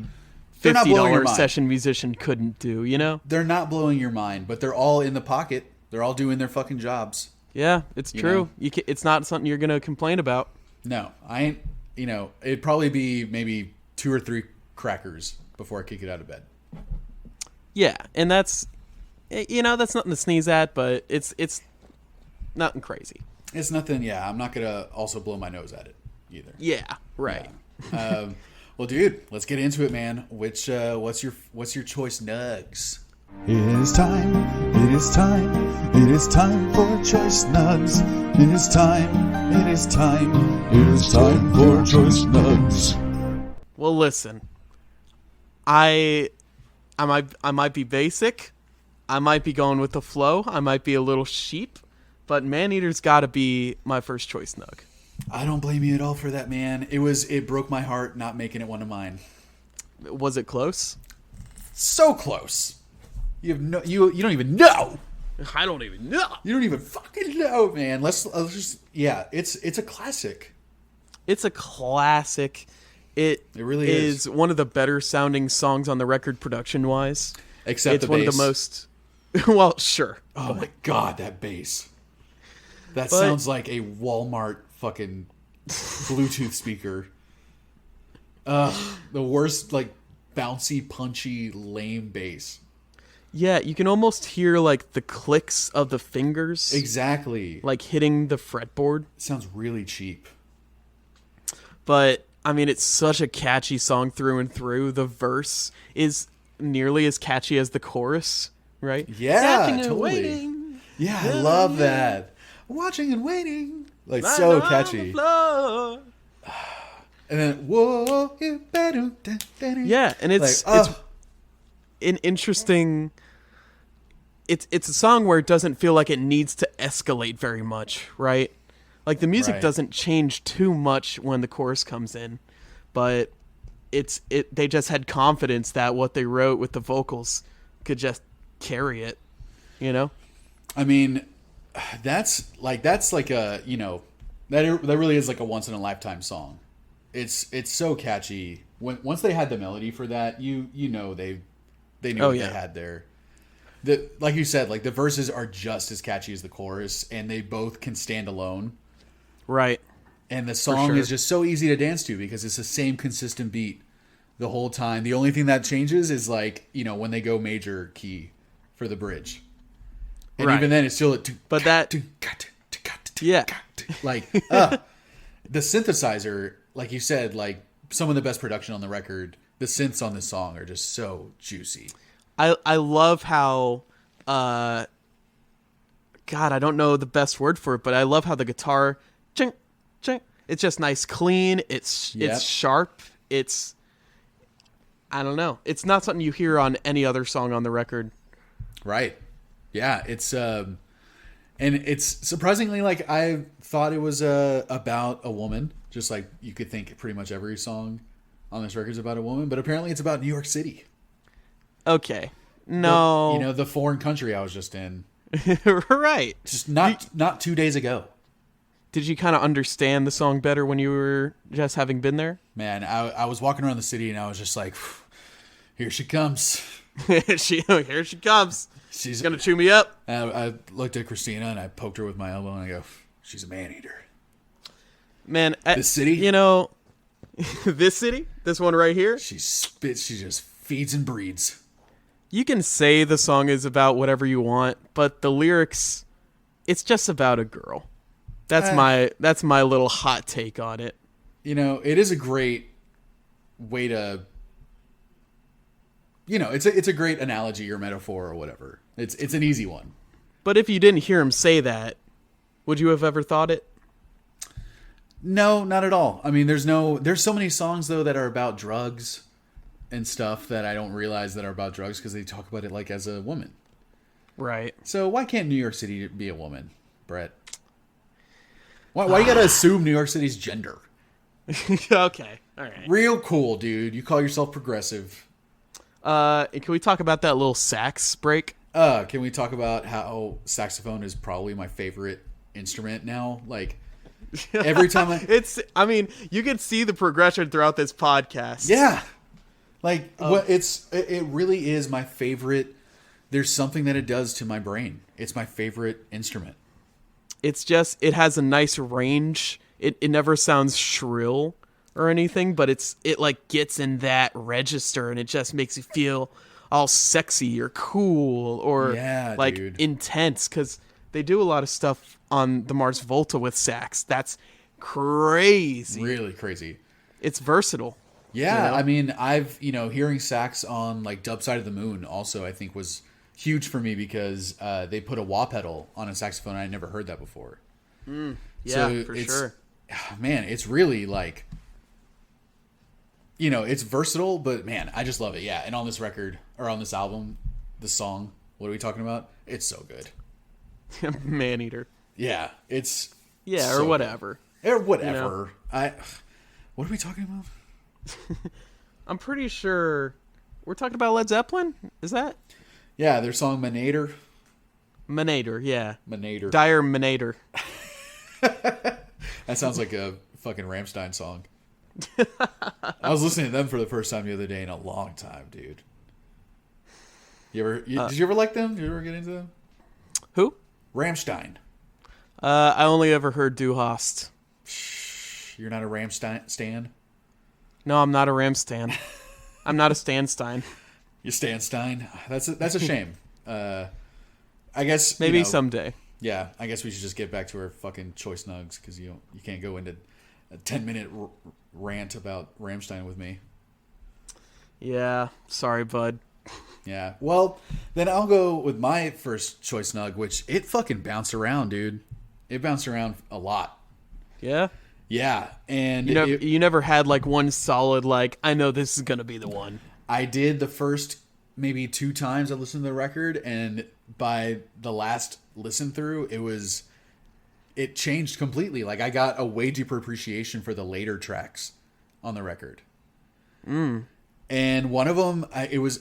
$50 session musician couldn't do, They're not blowing your mind, but they're all in the pocket. They're all doing their fucking jobs. Yeah, it's true. It's not something you're going to complain about. No, I ain't, it'd probably be maybe 2 or 3 crackers before I kick it out of bed. Yeah, and that's nothing to sneeze at, but it's nothing crazy. It's nothing, yeah. I'm not going to also blow my nose at it either. Yeah, right. Yeah. Well, dude, let's get into it, man. What's your choice nugs? It is time for choice nugs. It is time for choice nugs. Well, listen, I might be basic, I might be going with the flow, I might be a little sheep, but Maneater's got to be my first choice nug. I don't blame you at all for that, man. It broke my heart not making it one of mine. Was it close? So close. You don't even know. I don't even know. You don't even fucking know, man. Let's just it's a classic. It's a classic. It really is one of the better sounding songs on the record production wise. Except it's the one bass. Of the most. Well, sure. Oh my god, that bass. That sounds like a Walmart fucking Bluetooth speaker. The worst, like, bouncy, punchy, lame bass. Yeah, you can almost hear like the clicks of the fingers. Exactly. Like hitting the fretboard. It sounds really cheap. But I mean, it's such a catchy song through and through. The verse is nearly as catchy as the chorus, right? Yeah, totally. Yeah, I love that. Watching and waiting. Like, Lying so on catchy. the floor. And then, whoa, you better. Yeah, and it's an interesting. It's a song where it doesn't feel like it needs to escalate very much, right? Like the music Right. doesn't change too much when the chorus comes in, but they just had confidence that what they wrote with the vocals could just carry it, you know? I mean, that's like a, that really is like a once in a lifetime song. It's so catchy. Once they had the melody for that, they knew what they had there. Like you said, like the verses are just as catchy as the chorus, and they both can stand alone. Right. And the song is just so easy to dance to because it's the same consistent beat the whole time. The only thing that changes is like, when they go major key for the bridge. And Right. even then it's still But that- Yeah. like the synthesizer, like you said, like some of the best production on the record, the synths on this song are just so juicy. I love how God, I don't know the best word for it, but I love how the guitar ching, ching, it's just nice, clean, it's sharp, it's I don't know. It's not something you hear on any other song on the record. Right. Yeah, it's and it's surprisingly like I thought it was about a woman, just like you could think pretty much every song on this record is about a woman, but apparently it's about New York City. Okay. No. The foreign country I was just in. Right. Just not 2 days ago. Did you kind of understand the song better when you were just having been there? Man, I was walking around the city and I was just like, here she comes. Here she comes. She's Gonna chew me up. And I looked at Christina and I poked her with my elbow and I go, she's a man eater. Man, This city? This city? This one right here? She spits, she just feeds and breeds. You can say the song is about whatever you want, but the lyrics, it's just about a girl. That's my little hot take on it. It is a great way to, it's a great analogy or metaphor or whatever. It's an easy one. But if you didn't hear him say that, would you have ever thought it? No, not at all. I mean, there's so many songs though that are about drugs and stuff that I don't realize that are about drugs because they talk about it like as a woman. Right. So why can't New York City be a woman, Brett? Why you gotta assume New York City's gender? Okay. All right. Real cool, dude. You call yourself progressive. Can we talk about that little sax break? Can we talk about how saxophone is probably my favorite instrument now? Like every time you can see the progression throughout this podcast. Yeah. Like it really is my favorite. There's something that it does to my brain. It's my favorite instrument. It's just, it has a nice range. It never sounds shrill or anything, but it like gets in that register and it just makes you feel all sexy or cool or dude. intense, because they do a lot of stuff on the Mars Volta with sax. That's crazy. Really crazy. It's versatile. Yeah, I mean, I've hearing sax on like Dub Side of the Moon also I think was huge for me because they put a wah pedal on a saxophone. I never heard that before. Yeah, so for sure. Man, it's really like, it's versatile, but man, I just love it. Yeah, and on this record or on this album, the song, what are we talking about? It's so good. Maneater. Yeah, it's or whatever. Or whatever. What are we talking about? I'm pretty sure we're talking about Led Zeppelin. Is that? Yeah, their song Maneater. Maneater, yeah. Maneater. Dire Maneater. That sounds like a fucking Rammstein song. I was listening to them for the first time the other day in a long time, dude. Did you ever like them? Did you ever get into them? Who? Rammstein. I only ever heard Du Hast. You're not a Rammstein stan? No, I'm not a Ram stan. I'm not a Stanstein. You Stan Stein? That's a shame. I guess maybe someday. Yeah, I guess we should just get back to our fucking choice nugs because you can't go into a 10-minute rant about Rammstein with me. Yeah, sorry, bud. Yeah. Well, then I'll go with my first choice snug, which it fucking bounced around, dude. It bounced around a lot. Yeah. Yeah, and You never had like one solid like I know this is gonna be the one. I did the first maybe 2 times I listened to the record, and by the last listen through, it changed completely. Like I got a way deeper appreciation for the later tracks on the record. And one of them, it was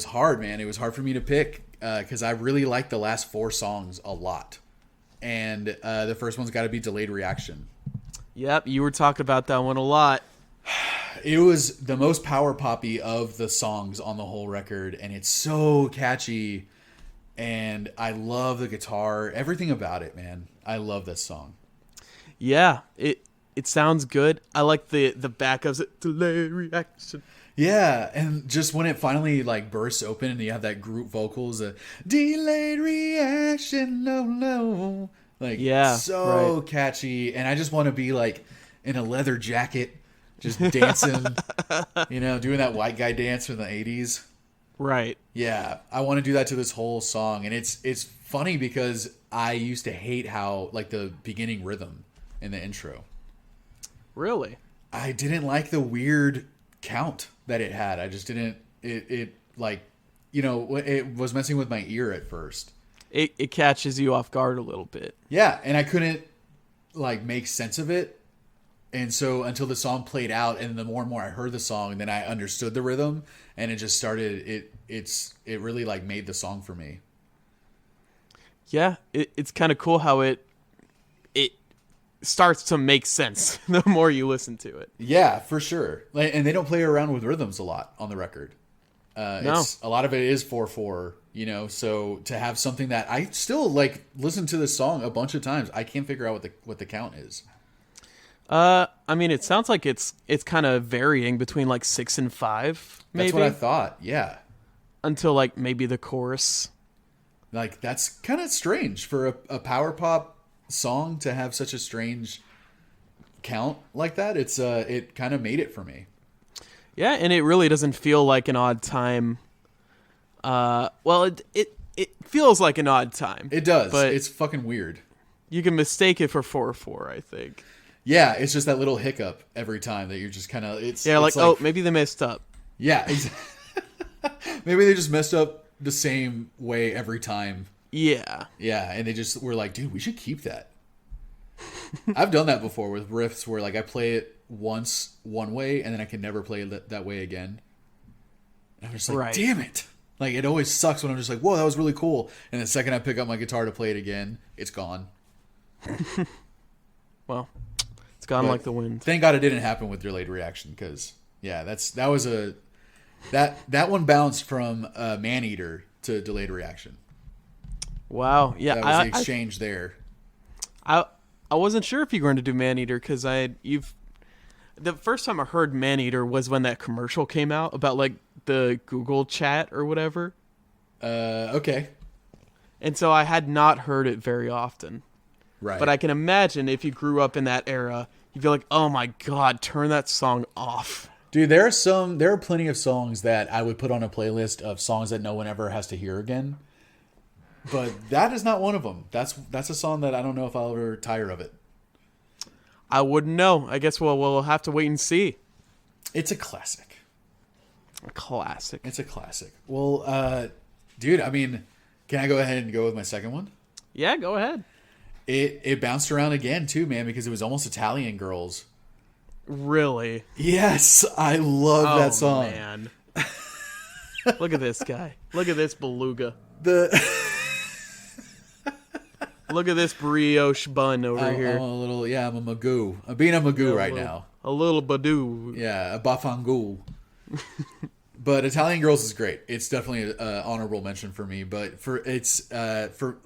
hard, man. It was hard for me to pick because I really liked the last 4 songs a lot, and the first one's got to be Delayed Reaction. Yep, you were talking about that one a lot. It was the most power poppy of the songs on the whole record, and it's so catchy. And I love the guitar, everything about it, man. I love this song. Yeah, it sounds good. I like the backups. Delay reaction. Yeah, and just when it finally like bursts open and you have that group vocals, delayed reaction, no. Like, yeah, so right. catchy. And I just want to be like in a leather jacket, just dancing, doing that white guy dance from the 80s. Right. Yeah, I want to do that to this whole song. And it's funny because I used to hate how, like, the beginning rhythm in the intro. Really? I didn't like the weird count that it had. I just didn't, it was messing with my ear at first. It catches you off guard a little bit. Yeah, and I couldn't like make sense of it. And so until the song played out, and the more and more I heard the song, then I understood the rhythm, and it just started. It really like made the song for me. Yeah, it's kind of cool how it starts to make sense the more you listen to it. Yeah, for sure. And they don't play around with rhythms a lot on the record. No. A lot of it is 4/4, so to have something that I still like listen to this song a bunch of times, I can't figure out what the count is. I mean, it sounds like it's kind of varying between like 6 and 5, maybe. That's what I thought. Yeah. Until like maybe the chorus. Like that's kind of strange for a power pop song to have such a strange count like that. It kind of made it for me. Yeah, and it really doesn't feel like an odd time. Well, it feels like an odd time. It does. But it's fucking weird. You can mistake it for 4/4, I think. Yeah, it's just that little hiccup every time that you're just kind of... oh, maybe they messed up. Yeah, maybe they just messed up the same way every time. Yeah. Yeah, and they just were like, dude, we should keep that. I've done that before with riffs where like I play it once one way and then I can never play it that way again. And I'm just like, damn it. Like it always sucks when I'm just like, whoa, that was really cool. And the second I pick up my guitar to play it again, it's gone. Well, it's gone like the wind. Thank God it didn't happen with Delayed Reaction because that one bounced from Maneater to Delayed Reaction. Wow. Yeah. That was the exchange there. I wasn't sure if you were going to do Maneater because the first time I heard Maneater was when that commercial came out about like the Google chat or whatever. Okay. And so I had not heard it very often. Right. But I can imagine if you grew up in that era, you'd be like, oh my God, turn that song off. Dude, there are plenty of songs that I would put on a playlist of songs that no one ever has to hear again. But that is not one of them. That's a song that I don't know if I'll ever tire of it. I wouldn't know. I guess we'll have to wait and see. It's a classic. A classic. It's a classic. Well, dude, I mean, can I go ahead and go with my second one? Yeah, go ahead. It bounced around again too, man, because it was almost Italian Girls. Really? Yes, I love that song. Oh man. Look at this guy. Look at this beluga. Look at this brioche bun over here. I'm a magoo. I'm being a magoo right now. A little badoo. Yeah, a bafangoo. But Italian Girls is great. It's definitely an honorable mention for me. But for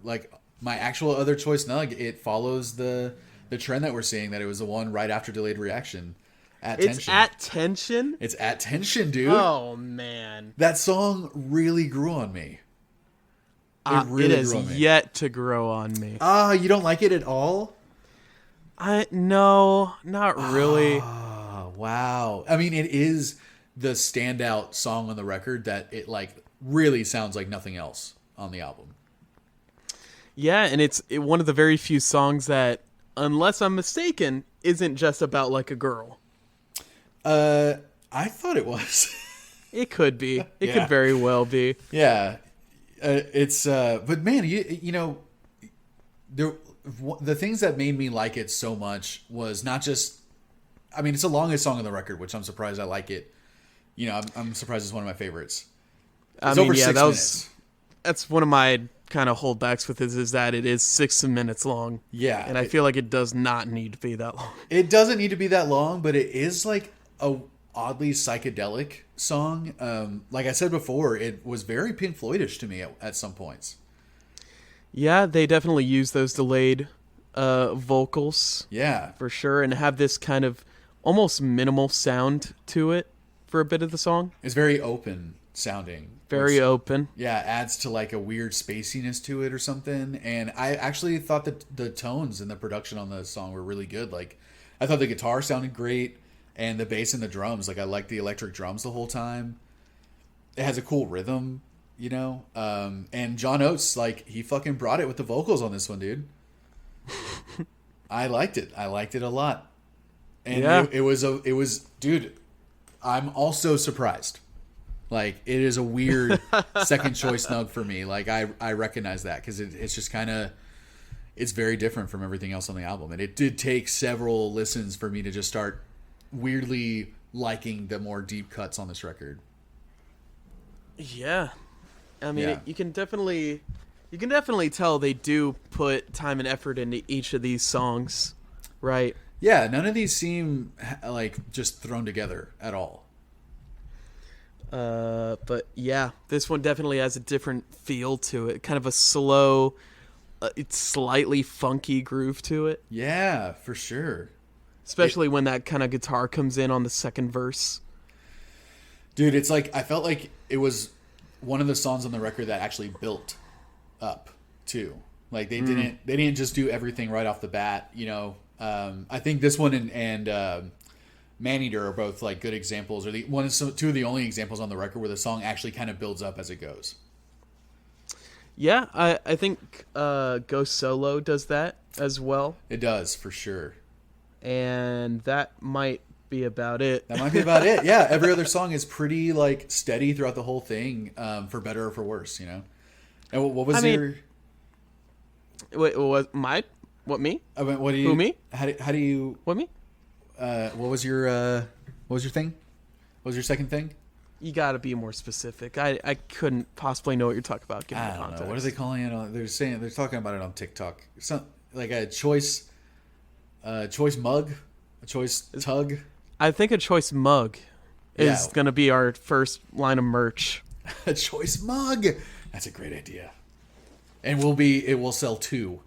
like my actual other choice nug, it follows the trend that we're seeing, that it was the one right after Delayed Reaction. It's At Tension? It's At Tension, dude. Oh, man. That song really grew on me. It has yet to grow on me. You don't like it at all? No, not really. Oh, wow. I mean, it is the standout song on the record that it like really sounds like nothing else on the album. Yeah, and it's one of the very few songs that, unless I'm mistaken, isn't just about like a girl. I thought it was. It could be. It Yeah. could very well be. Yeah, but man, you know, the things that made me like it so much was not just, I mean, it's the longest song on the record, which I'm surprised I like it. You know, I'm surprised it's one of my favorites. It's over 6 minutes. That's one of my kind of holdbacks with this, is that it is 6 minutes long. Yeah, And I feel like it does not need to be that long. It doesn't need to be that long, but it is like a oddly psychedelic song. Like I said before, it was very Pink Floydish to me at some points. Yeah, they definitely use those delayed vocals. Yeah. For sure, and have this kind of almost minimal sound to it for a bit of the song. It's very open sounding. Very open. Yeah, adds to like a weird spaciness to it or something. And I actually thought that the tones and the production on the song were really good. Like, I thought the guitar sounded great, and the bass and the drums. Like, I liked the electric drums the whole time. It has a cool rhythm, you know. And John Oates, like, he fucking brought it with the vocals on this one, dude. I liked it. I liked it a lot. And yeah. it was, dude, I'm also surprised. Like, it is a weird second choice snug for me. Like, I recognize that because it's just kind of, it's very different from everything else on the album. And it did take several listens for me to just start weirdly liking the more deep cuts on this record. Yeah. I mean, Yeah. you can definitely tell they do put time and effort into each of these songs, right? Yeah, none of these seem like just thrown together at all. But yeah, this one definitely has a different feel to it. Kind of a slow, it's slightly funky groove to it. Yeah, for sure. Especially when that kind of guitar comes in on the second verse. Dude, it's like, I felt like it was one of the songs on the record that actually built up too. Like they didn't just do everything right off the bat, you know. I think this one and Maneater are both like good examples, or two of the only examples on the record where the song actually kind of builds up as it goes. Yeah, I think Go Solo does that as well. It does, for sure. And that might be about it. That might be about it. Yeah, every other song is pretty like steady throughout the whole thing, for better or for worse, you know. And what was your? Wait, what me? I mean, what do you? Who, me? How do you? What, me? What was your thing? What was your second thing? You got to be more specific. I couldn't possibly know what you're talking about. Given I the don't context. know. What are they calling it? They're talking about it on TikTok. Some like a choice mug, a choice tug. I think a choice mug is Yeah. going to be our first line of merch. A choice mug. That's a great idea. And it will sell two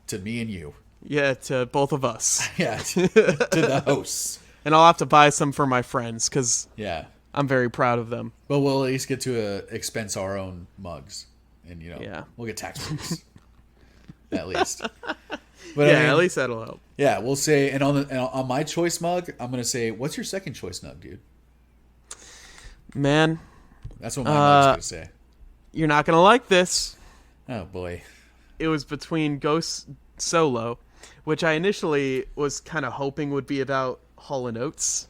to me and you. Yeah, to both of us. Yeah, to the hosts. And I'll have to buy some for my friends because Yeah. I'm very proud of them. But we'll at least get to expense our own mugs. And, you know, Yeah. we'll get tax breaks. At least. But Yeah, I mean, at least that'll help. yeah, we'll say, and on my choice mug, I'm going to say, what's your second choice mug, dude? Man, That's what my mug's going to say. you're not going to like this. Oh, boy. It was between Ghost Solo, which I initially was kind of hoping would be about Hall and Oates.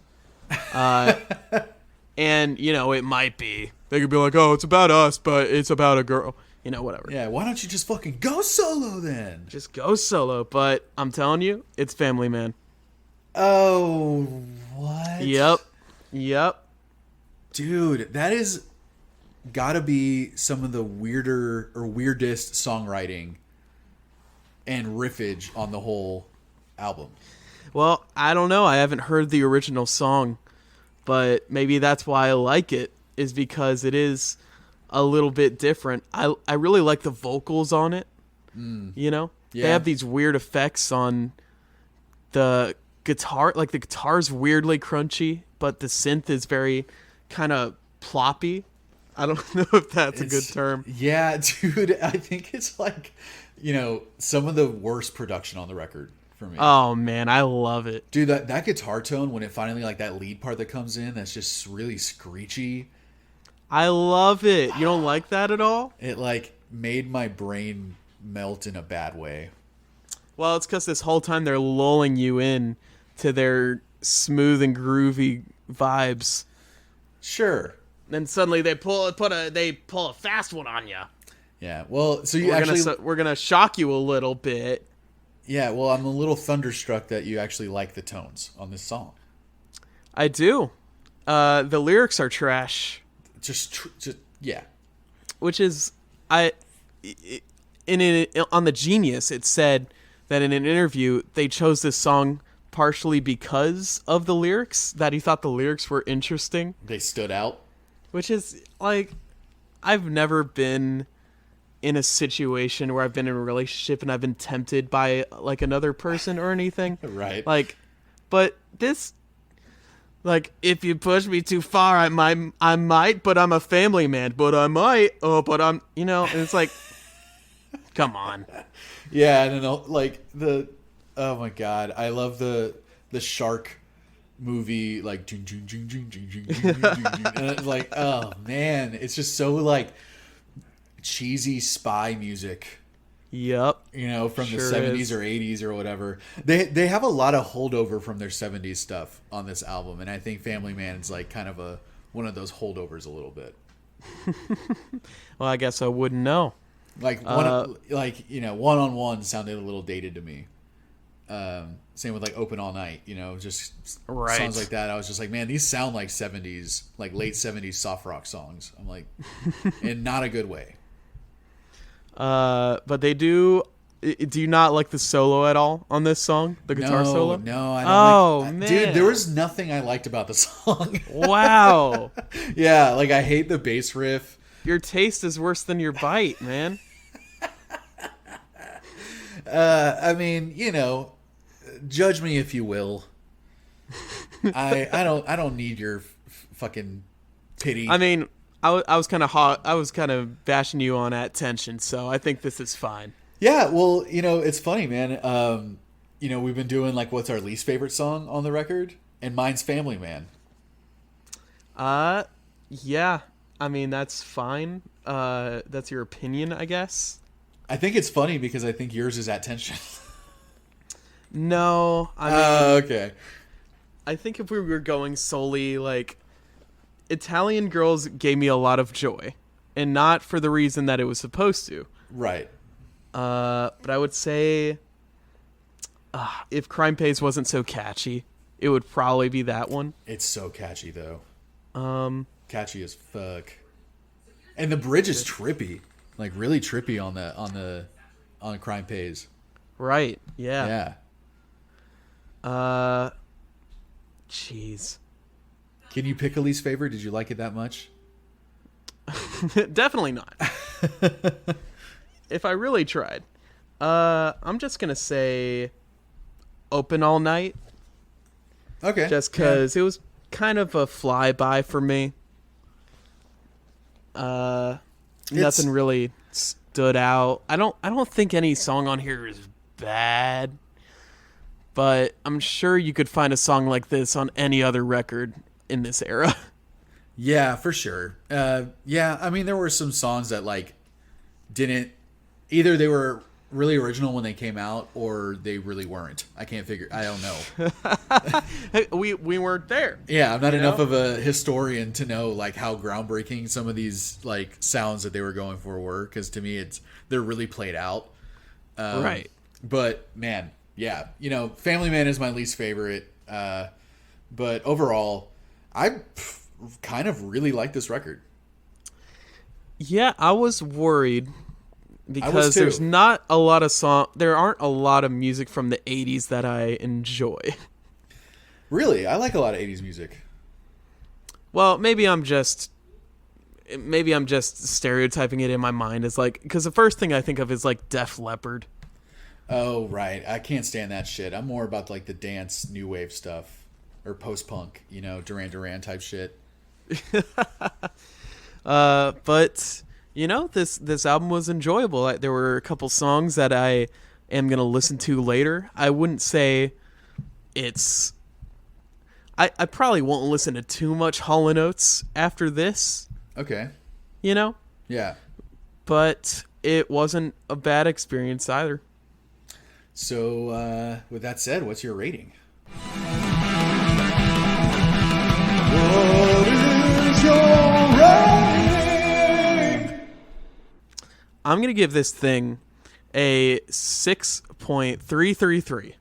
And, you know, it might be. They could be like, oh, it's about us, but it's about a girl. You know, whatever. Yeah, why don't you just fucking go solo then? Just go solo. But I'm telling you, it's Family Man. Oh, what? Yep. Dude, that is gotta be some of the weirder or weirdest songwriting and riffage on the whole album. Well, I don't know. I haven't heard the original song, but maybe that's why I like it, is because it is a little bit different. I really like the vocals on it. You know? Yeah. They have these weird effects on the guitar. Like, the guitar's weirdly crunchy, but the synth is very kind of ploppy. I don't know if that's a good term. Yeah, dude, I think it's like, you know, some of the worst production on the record for me. Oh, man, I love it. Dude, that guitar tone, when it finally, like, that lead part that comes in, that's just really screechy. I love it. You don't like that at all? It like made my brain melt in a bad way. Well, it's because this whole time they're lulling you in to their smooth and groovy vibes. Sure. Then suddenly they pull a fast one on you. Yeah. Well, so you We're gonna shock you a little bit. Yeah. Well, I'm a little thunderstruck that you actually like the tones on this song. I do. The lyrics are trash. Just yeah. Which is on the Genius, it said that in an interview they chose this song partially because of the lyrics, that he thought the lyrics were interesting. They stood out. Which is like, I've never been in a situation where I've been in a relationship and I've been tempted by like another person or anything. Right. Like, but this, like, if you push me too far, I might, but I'm a family man, but I might. Oh, but I'm, and it's like, come on. Yeah, I don't know. Like oh my god, I love the shark movie, like, and it's like, oh man, it's just so like cheesy spy music. Yep. From Sure the 70s is. or 80s or whatever. They have a lot of holdover from their 70s stuff on this album, and I think Family Man is like kind of one of those holdovers a little bit. Well, I guess I wouldn't know. Like One-on-One sounded a little dated to me. Same with like Open All Night, just Right. songs like that. I was just like, man, these sound like 70s, like late 70s soft rock songs. I'm like, in not a good way. But they do. Do you not like the solo at all on this song? The guitar solo? No, I don't. Oh, like, man. dude, there was nothing I liked about the song. Wow. Yeah, like I hate the bass riff. Your taste is worse than your bite, man. I mean, judge me if you will. I don't need your fucking pity. I mean, I was kind of hot. I was kind of bashing you on At Tension, so I think this is fine. Yeah, well, it's funny, man. We've been doing like what's our least favorite song on the record, and mine's Family Man. Yeah. I mean, that's fine. That's your opinion, I guess. I think it's funny because I think yours is At Tension. No, I mean, okay. I think if we were going solely like Italian Girls gave me a lot of joy, and not for the reason that it was supposed to. Right. But I would say if Crime Pays wasn't so catchy, it would probably be that one. It's so catchy though. Catchy as fuck. And the bridge is trippy. Like really trippy on Crime Pays. Right. Yeah. Yeah. Jeez. Can you pick a least favorite? Did you like it that much? Definitely not. If I really tried. I'm just going to say Open All Night. Okay. Just because it was kind of a flyby for me. Nothing really stood out. I don't think any song on here is bad. But I'm sure you could find a song like this on any other record in this era. Yeah, for sure. Yeah, I mean, there were some songs that like didn't either they were really original when they came out or they really weren't. I don't know. we weren't there. Yeah, I'm not enough of a historian to know like how groundbreaking some of these like sounds that they were going for were, because to me they're really played out. Right. But man, yeah, Family Man is my least favorite. But overall, I kind of really like this record. Yeah, I was worried because too. there's not a lot of there aren't a lot of music from the 80s that I enjoy. Really? I like a lot of 80s music. Well, maybe I'm just stereotyping it in my mind as like, because the first thing I think of is like Def Leppard. Oh, right. I can't stand that shit. I'm more about like the dance new wave stuff or post-punk, Duran Duran type shit. But this album was enjoyable. There were a couple songs that I am going to listen to later. I wouldn't say I probably won't listen to too much Hall and Oates after this. Okay. you know? Yeah. But it wasn't a bad experience either. So, with that said, what's your rating? What is your rating? I'm going to give this thing a 6.333.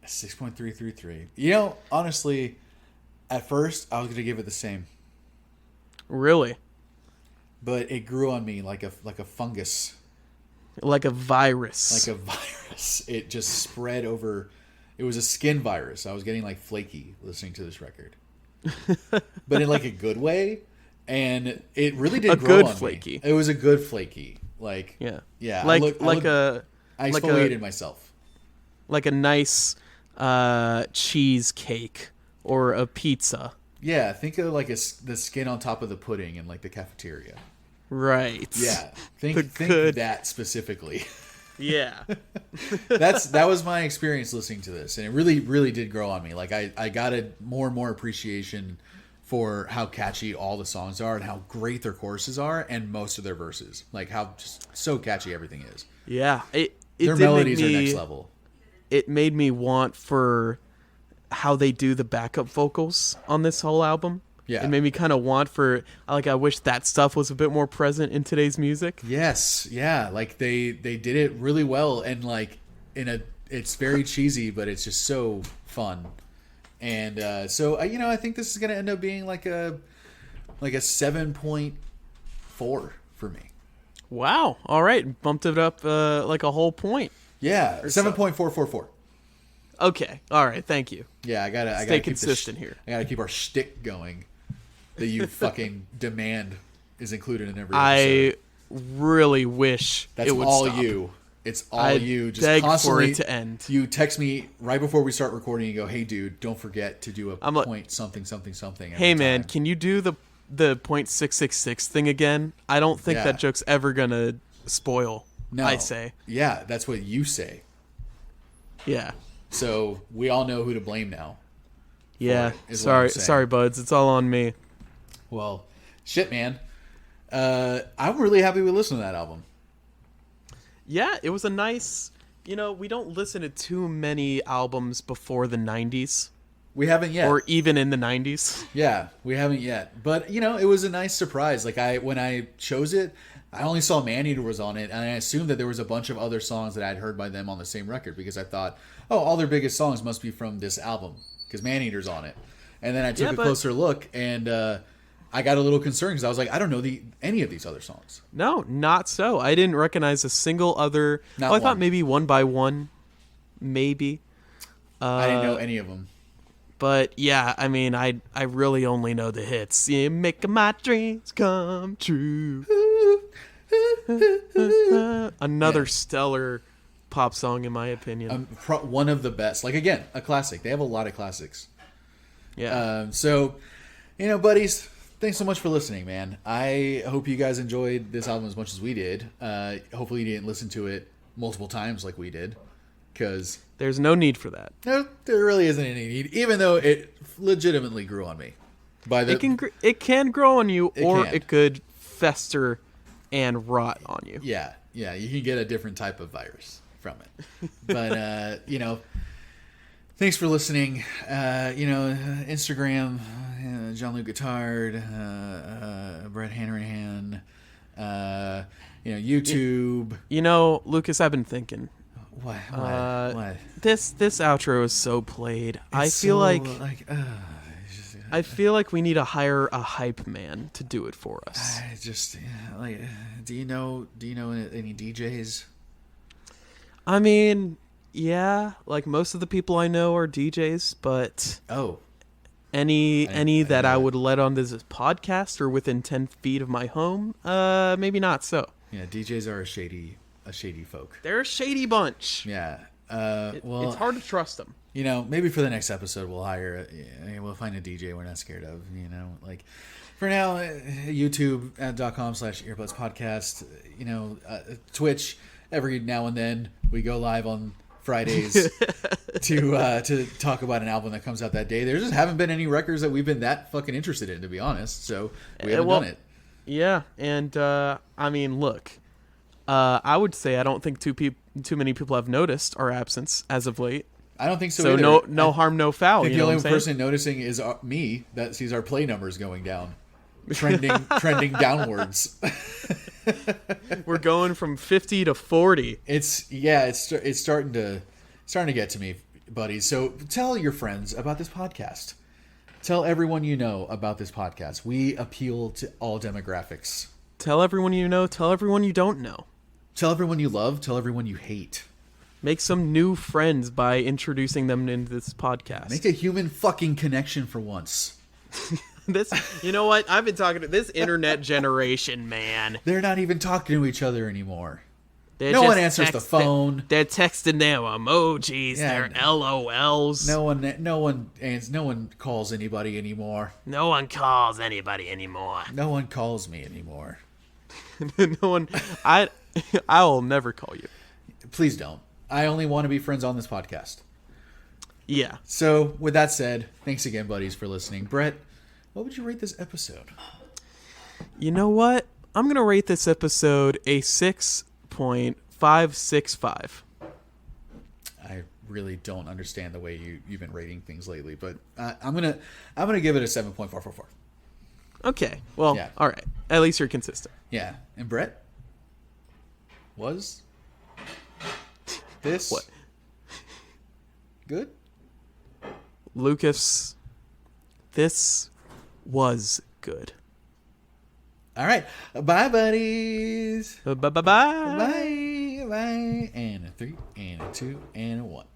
6.333. You know, honestly, at first I was gonna give it the same, Really? but it grew on me like a fungus, Like a virus. like a virus. It just spread over. It was a skin virus. I was getting like flaky listening to this record, but in like a good way, and it really did A grow good on flaky. me. It was a good flaky. Like yeah. yeah. Like I exfoliated myself. like a nice cheesecake or a pizza. Yeah, think of like the skin on top of the pudding in like the cafeteria. Right. Yeah, The think good- that specifically. Yeah. That was my experience listening to this, and it really did grow on me. Like I got a more and more appreciation for how catchy all the songs are and how great their choruses are and most of their verses. Like how just so catchy everything is. Yeah. It Their did melodies make are me, next level. It made me want for how they do the backup vocals on this whole album. Yeah. It made me kind of want for, like, I wish that stuff was a bit more present in today's music. Yes, yeah, like they did it really well, and like it's very cheesy, but it's just so fun. And so I think this is gonna end up being like a 7.4 for me. Wow. All right. Bumped it up like a whole point. Yeah, so. 7.444. Okay. All right. Thank you. Yeah, I gotta Stay keep consistent here. I gotta keep our shtick going. That you fucking demand is included in every I episode. really wish That's it would all stop. you. It's all I you. Just beg constantly for it to end. You text me right before we start recording and go, "Hey, dude, don't forget to do a I'm like, point something something something." Hey, every man, time." can you do the .666 thing again? I don't think Yeah. that joke's ever gonna spoil. No. I say. Yeah, that's what you say. Yeah. So we all know who to blame now. Yeah. it, is what I'm saying. Sorry, buds. It's all on me. Well, shit, man. I'm really happy we listened to that album. Yeah, it was a nice. We don't listen to too many albums before the 90s. We haven't yet. Or even in the 90s. Yeah, we haven't yet. But, it was a nice surprise. Like, when I chose it, I only saw Maneater was on it, and I assumed that there was a bunch of other songs that I'd heard by them on the same record, because I thought, all their biggest songs must be from this album, because Maneater's on it. And then I took a closer look, and I got a little concerned, because I was like, I don't know any of these other songs. No, not so. I didn't recognize a single other. Not I thought one. maybe One by One. Maybe. I didn't know any of them. But yeah, I mean, I really only know the hits. You make my dreams come true. Another stellar pop song, in my opinion. One of the best. Like, again, a classic. They have a lot of classics. Yeah. So, buddies, thanks so much for listening, man. I hope you guys enjoyed this album as much as we did. Hopefully you didn't listen to it multiple times like we did, because There's no need for that. there really isn't any need, even though it legitimately grew on me. It can grow on you, or can. it could fester and rot on you. Yeah, you can get a different type of virus from it. But, thanks for listening. Instagram, Jean-Luc Guittard, Brett Hanrahan, YouTube. Lucas, I've been thinking. What? This outro is so played. I feel like we need to hire a hype man to do it for us. Do you know any DJs? I mean, yeah, like most of the people I know are DJs, but any that I would let on this podcast or within 10 feet of my home, maybe not so. Yeah, DJs are a shady folk. They're a shady bunch. Yeah. It's hard to trust them. Maybe for the next episode we'll we'll find a DJ we're not scared of. Like for now, YouTube.com/earbuds podcast. Twitch. Every now and then we go live on Fridays to talk about an album that comes out that day. There just haven't been any records that we've been that fucking interested in, to be honest. So we haven't done it. Yeah, and I mean, look, I would say I don't think too many people have noticed our absence as of late. I don't think so. So either. no harm, no foul. I think You the know what only I'm saying? person noticing is me that sees our play numbers going down, trending downwards. We're going from 50 to 40. It's starting to get to me, buddies. So tell your friends about this podcast. Tell everyone you know about this podcast. We appeal to all demographics. Tell everyone you know. Tell everyone you don't know. Tell everyone you love. Tell everyone you hate. Make some new friends by introducing them into this podcast. Make a human fucking connection for once. This, you know what? I've been talking to this internet generation, man. They're not even talking to each other anymore. They're No just one answers the phone. They're texting their emojis, Yeah, their LOLs. No one calls anybody anymore. No one calls anybody anymore. No one calls me anymore. No one. I will never call you. Please don't. I only want to be friends on this podcast. Yeah. So, with that said, thanks again, buddies, for listening. Brett, what would you rate this episode? You know what? I'm gonna rate this episode a 6.565. I really don't understand the way you've been rating things lately, but I'm gonna give it a 7.444. Okay. Well, Yeah. all right. At least you're consistent. Yeah, and Brett was this What? good? Lucas, this was good. All right, bye, buddies. Bye-bye. Bye, bye, and a 3, and a 2, and a 1.